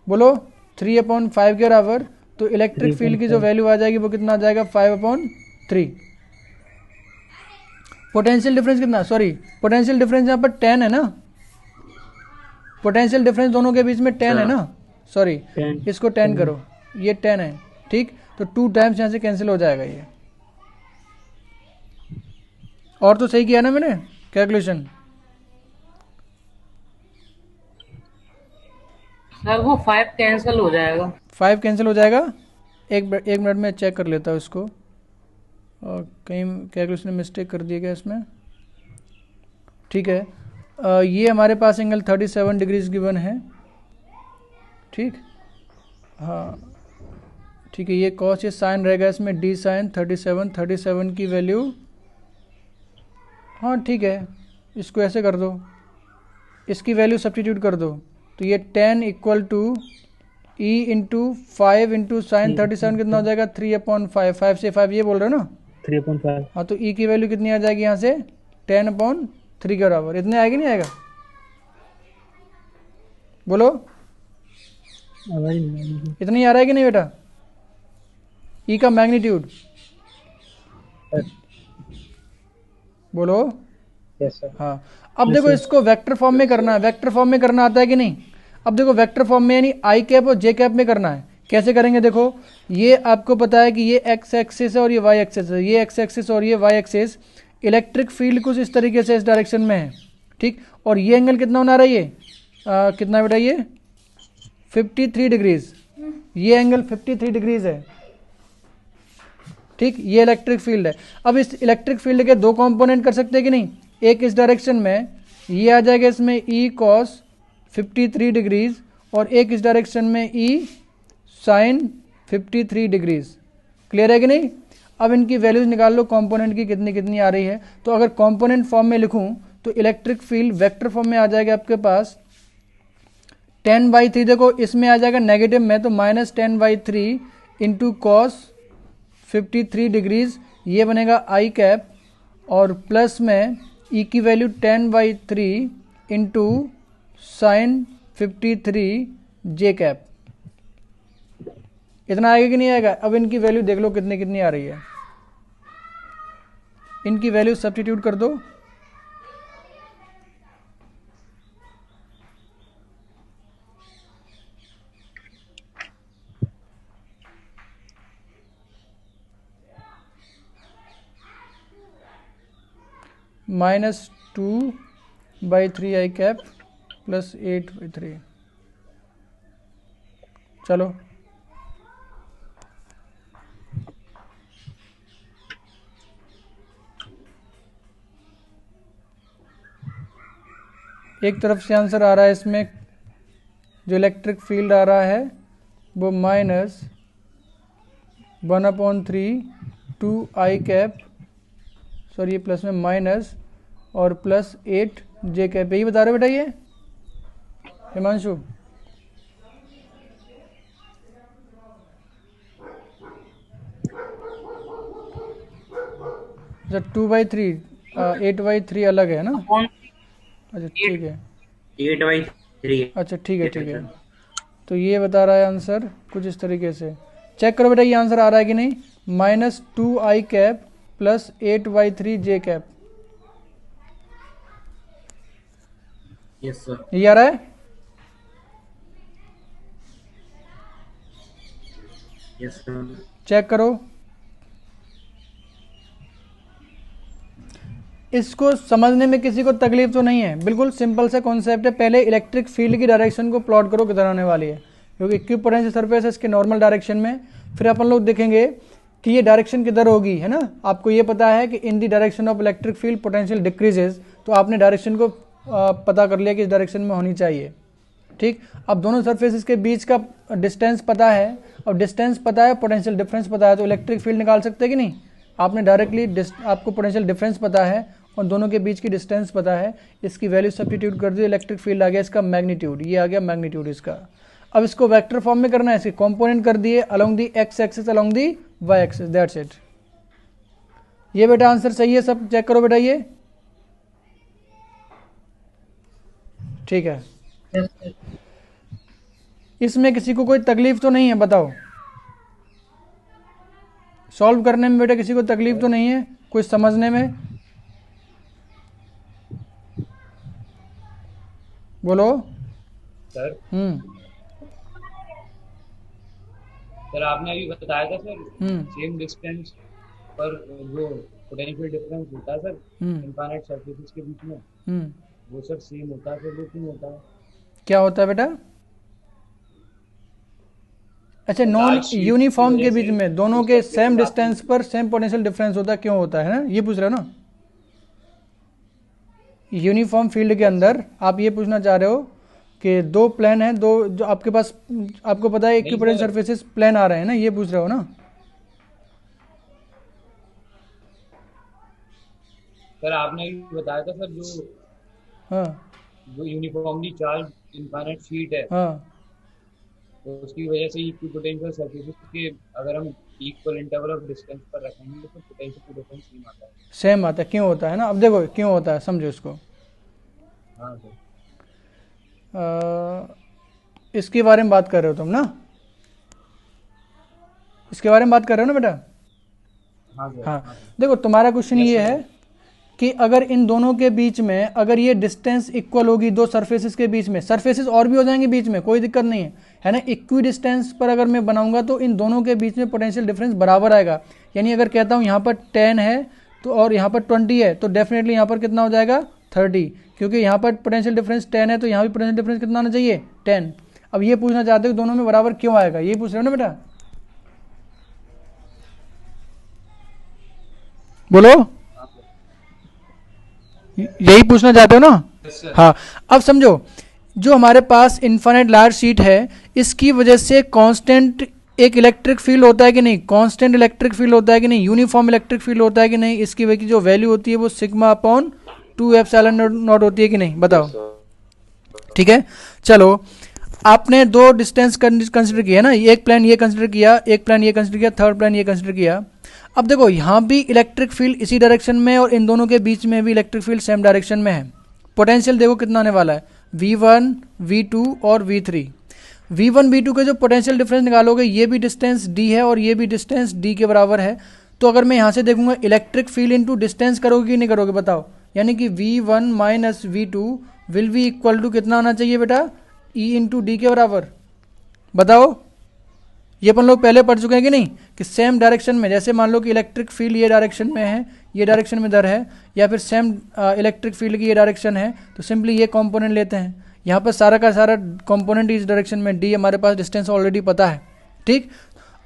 बोलो 3/5 के बराबर। तो इलेक्ट्रिक फील्ड की जो वैल्यू आ जाएगी वो कितना आ जाएगा, 5/3। पोटेंशियल डिफरेंस कितना, सॉरी पोटेंशियल डिफरेंस यहाँ पर 10 है ना, पोटेंशियल डिफरेंस दोनों के बीच में 10 है ना, सॉरी इसको 10 करो, ये 10 है, ठीक। तो 2 टाइम्स यहाँ से कैंसिल हो जाएगा ये। और तो सही किया ना मैंने कैलकुलेशन, सर वो 5 कैंसिल हो जाएगा, 5 कैंसिल हो जाएगा। एक मिनट में चेक कर लेता हूँ इसको, और कहीं कैलकुलेशन में मिस्टेक कर दिया गया इसमें, ठीक है। ये हमारे पास एंगल 37 डिग्रीज गिवन है, ठीक, हाँ ठीक है। ये कॉस, ये साइन रहेगा इसमें, डी साइन 37 की वैल्यू, हाँ ठीक है, इसको ऐसे कर दो, इसकी वैल्यू सब्स्टिट्यूट कर दो, तो ये 10 equal to E into 5 into sine 37 कितना हो जाएगा, 3/5, 5 से 5 ये बोल रहे हो ना, 3/5। हाँ, तो ई की वैल्यू कितनी आ जाएगी यहाँ से, 10/3 के बराबर। इतने आएगी नहीं आएगा, बोलो, इतना ही आ रहा है कि नहीं बेटा, ई का मैग्नीट्यूड, बोलो। Yes sir. हाँ, अब देखो इसको वेक्टर फॉर्म में करना है, वेक्टर फॉर्म में करना आता है कि नहीं। अब देखो वेक्टर फॉर्म में यानी आई कैप और जे कैप में करना है, कैसे करेंगे देखो, ये आपको पता है कि ये एक्स एक्सिस है और ये वाई एक्सिस है, ये एक्स एक्सिस और ये वाई एक्सिस, इलेक्ट्रिक फील्ड कुछ इस तरीके से इस डायरेक्शन में है, ठीक। और ये एंगल कितना बना रहा है ये कितना बेटा ये 53 डिग्रीज, ये एंगल 53 डिग्रीज है, ठीक। ये इलेक्ट्रिक फील्ड है। अब इस इलेक्ट्रिक फील्ड के दो कंपोनेंट कर सकते हैं कि नहीं, एक इस डायरेक्शन में ये आ जाएगा इसमें ई कॉस 53 डिग्रीज और एक इस डायरेक्शन में ई साइन 53 डिग्रीज। क्लियर है कि नहीं। अब इनकी वैल्यूज निकाल लो कंपोनेंट की कितनी कितनी आ रही है। तो अगर कंपोनेंट फॉर्म में लिखूं तो इलेक्ट्रिक फील्ड वेक्टर फॉर्म में आ जाएगा आपके पास 10/3, देखो इसमें आ जाएगा नेगेटिव में तो -10/3 इंटू कॉस 53 डिग्रीज, ये बनेगा आई कैप, और प्लस में ई की वैल्यू 10/3 इंटू साइन 53 जे कैप। इतना आएगा कि नहीं आएगा। अब इनकी वैल्यू देख लो कितनी कितनी आ रही है, इनकी वैल्यू सब्स्टिट्यूट कर दो। -2/3 आई कैप प्लस 8/3। चलो एक तरफ से आंसर आ रहा है, इसमें जो इलेक्ट्रिक फील्ड आ रहा है वो -1/3 2 आई कैप, सॉरी ये प्लस में माइनस और प्लस 8 जे कैप, यही बता रहे हो बेटा ये हिमांशु। अच्छा 2/3 8/3 अलग है ना। अच्छा ठीक है 8/3। अच्छा ठीक है ठीक है। तो ये बता रहा है आंसर कुछ इस तरीके से। चेक करो बेटा ये आंसर आ रहा है कि नहीं। -2 आई कैप प्लस 8/3 जे कैप, यस सर। ये आ रहा है। Yes sir. चेक करो, इसको समझने में किसी को तकलीफ तो नहीं है, बिल्कुल सिंपल सा कॉन्सेप्ट है। पहले इलेक्ट्रिक फील्ड की डायरेक्शन को प्लॉट करो किधर आने वाली है, क्योंकि इक्विपोटेंशियल सरफेस है इसके नॉर्मल डायरेक्शन में। फिर अपन लोग देखेंगे कि ये डायरेक्शन किधर होगी, है ना। आपको ये पता है कि in the direction of electric field potential decreases, तो आपने डायरेक्शन को पता कर लिया कि इस डायरेक्शन में होनी चाहिए, ठीक। अब दोनों सरफेसेस के बीच का डिस्टेंस पता है और डिस्टेंस पता है, पोटेंशियल डिफरेंस पता है, तो इलेक्ट्रिक फील्ड निकाल सकते हैं कि नहीं। आपने डायरेक्टली आपको पोटेंशियल डिफरेंस पता है और दोनों के बीच की डिस्टेंस पता है, इसकी वैल्यू सब्स्टिट्यूट कर दी, इलेक्ट्रिक फील्ड आ गया इसका मैग्नीट्यूड, ये आ गया मैग्नीट्यूड इसका। अब इसको वेक्टर फॉर्म में करना है, इसके कंपोनेंट कर दिए along the X axis along the Y axis, that's it. ये बेटा आंसर सही है सब, चेक करो बेटा ये ठीक है। इसमें किसी को कोई तकलीफ तो नहीं है, बताओ सॉल्व करने में बेटा किसी को तकलीफ तो नहीं है, कुछ समझने में, बोलो सर सर आपने अभी बताया था सर सेम डिस्टेंस पर जो पोटेंशियल डिफरेंस होता है सर इनफाइनाइट सरफेसेस के बीच में, वो सर सेम होता है, फिर वो क्यों होता है? क्या होता है बेटा। अच्छा नॉन यूनिफॉर्म के बीच में दोनों के सेम डिस्टेंस पर सेम पोटेंशियल डिफरेंस होता है, क्यों होता है ना, ये पूछ रहे हो ना। यूनिफॉर्म फील्ड के अंदर आप ये पूछना चाह रहे हो कि दो प्लेन हैं, दो जो आपके पास, आपको पता है इक्विपोटेंशियल सरफेसेस प्लेन आ रहे हैं ना, ये पूछ रहे हो ना। सर आपने भी बताया था सर जो जो यूनिफॉर्मली चार्ज इनफाइनाइट शीट है, तो उसकी वजह से इक्विपोटेंशियल सरफेसेस के अगर हम इक्वल इंटरवल ऑफ डिस्टेंस पर रखेंगे तो पोटेंशियल डिफरेंस सेम आता है। सेम आता है, क्यों होता है ना। अब देखो क्यों होता है, समझो इसको। हाँ सर। इसके बारे में बात कर रहे हो तुम ना, इसके बारे में बात कर रहे हो ना बेटा। हाँ सर। हाँ देखो तुम्हारा क्वेश्चन ये है कि अगर इन दोनों के बीच में अगर ये डिस्टेंस इक्वल होगी दो सरफेसेस के बीच में, सरफेसेस और भी हो जाएंगे बीच में, कोई दिक्कत नहीं है ना, इक्वी डिस्टेंस पर अगर मैं बनाऊंगा तो इन दोनों के बीच में पोटेंशियल डिफरेंस बराबर आएगा। यानी अगर कहता हूँ यहाँ पर 10 है तो और यहाँ पर 20 है तो डेफिनेटली यहाँ पर कितना हो जाएगा 30, क्योंकि यहाँ पर पोटेंशियल डिफरेंस 10 है तो यहाँ भी पोटेंशियल डिफरेंस कितना आना चाहिए 10। अब ये पूछना चाहते हो दोनों में बराबर क्यों आएगा, ये पूछ रहे हो ना बेटा, बोलो, यही पूछना चाहते हो ना? हाँ, अब समझो, जो हमारे पास इनफाइनाइट लार्ज शीट है इसकी वजह से कांस्टेंट एक इलेक्ट्रिक फील्ड होता है कि नहीं, कांस्टेंट इलेक्ट्रिक फील्ड होता है कि नहीं, यूनिफॉर्म इलेक्ट्रिक फील्ड होता है कि नहीं, इसकी वजह की जो वैल्यू होती है वो सिग्मा अपॉन 2 एप्सिलॉन नॉट होती है कि नहीं, बताओ। ठीक है, चलो आपने दो डिस्टेंस कंसिडर किया ना, एक प्लेन ये कंसिडर किया, एक प्लेन ये कंसिडर किया, थर्ड प्लेन ये कंसिडर किया। अब देखो यहाँ भी इलेक्ट्रिक फील्ड इसी डायरेक्शन में और इन दोनों के बीच में भी इलेक्ट्रिक फील्ड सेम डायरेक्शन में है। पोटेंशियल देखो कितना आने वाला है, V1 V2 और V3। V1 V2 के जो पोटेंशियल डिफरेंस निकालोगे ये भी डिस्टेंस D है और ये भी डिस्टेंस D के बराबर है। तो अगर मैं यहाँ से देखूंगा इलेक्ट्रिक फील्ड इंटू डिस्टेंस करोगे कि नहीं करोगे, बताओ। यानी कि V1 minus V2 will be equal to कितना आना चाहिए बेटा, E इंटू डी के बराबर, बताओ। ये अपन लोग पहले पढ़ चुके हैं कि नहीं, कि सेम डायरेक्शन में, जैसे मान लो कि इलेक्ट्रिक फील्ड ये डायरेक्शन में है, ये डायरेक्शन में इधर है, या फिर सेम इलेक्ट्रिक फील्ड की ये डायरेक्शन है, तो सिंपली ये कंपोनेंट लेते हैं। यहाँ पर सारा का सारा कंपोनेंट इस डायरेक्शन में, डी हमारे पास डिस्टेंस ऑलरेडी पता है। ठीक,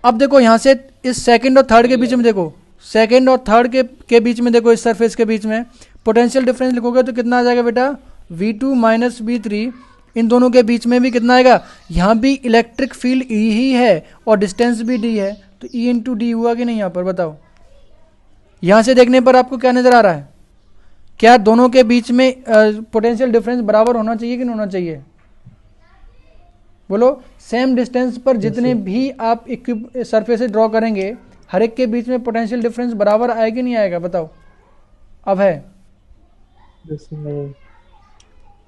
अब देखो यहाँ से इस सेकंड और थर्ड के बीच में देखो, सेकंड और थर्ड के बीच में देखो, इस सरफेस के बीच में पोटेंशियल डिफरेंस लिखोगे तो कितना आ जाएगा बेटा, V2 माइनस V3। इन दोनों के बीच में भी कितना आएगा, यहाँ भी इलेक्ट्रिक फील्ड E ही है और डिस्टेंस भी D है, तो E इंटू डी हुआ कि नहीं यहाँ पर, बताओ। यहाँ से देखने पर आपको क्या नजर आ रहा है, क्या दोनों के बीच में पोटेंशियल डिफरेंस बराबर होना चाहिए कि नहीं होना चाहिए, बोलो। सेम डिस्टेंस पर जितने भी आप सरफेस ड्रॉ करेंगे हर एक के बीच में पोटेंशियल डिफरेंस बराबर आएगा कि नहीं आएगा, बताओ। अब है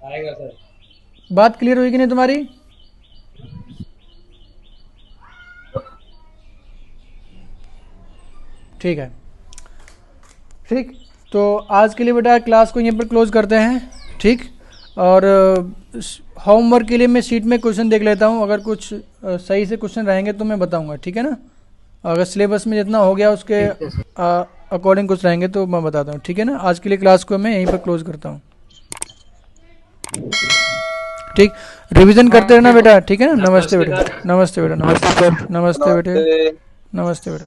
आएगा सर, बात क्लियर हुई कि नहीं तुम्हारी? ठीक है, ठीक, तो आज के लिए बेटा क्लास को यहीं पर क्लोज करते हैं। ठीक, और होमवर्क के लिए मैं शीट में क्वेश्चन देख लेता हूँ, अगर कुछ सही से क्वेश्चन रहेंगे तो मैं बताऊंगा, ठीक है ना। अगर सिलेबस में जितना हो गया उसके अकॉर्डिंग कुछ रहेंगे तो मैं बताता हूँ, ठीक है ना। आज के लिए क्लास को मैं यहीं पर क्लोज करता हूँ। ठीक, रिवीजन करते रहना बेटा, ठीक है ना। नमस्ते बेटा, नमस्ते बेटा, नमस्ते, नमस्ते बेटे, नमस्ते बेटा।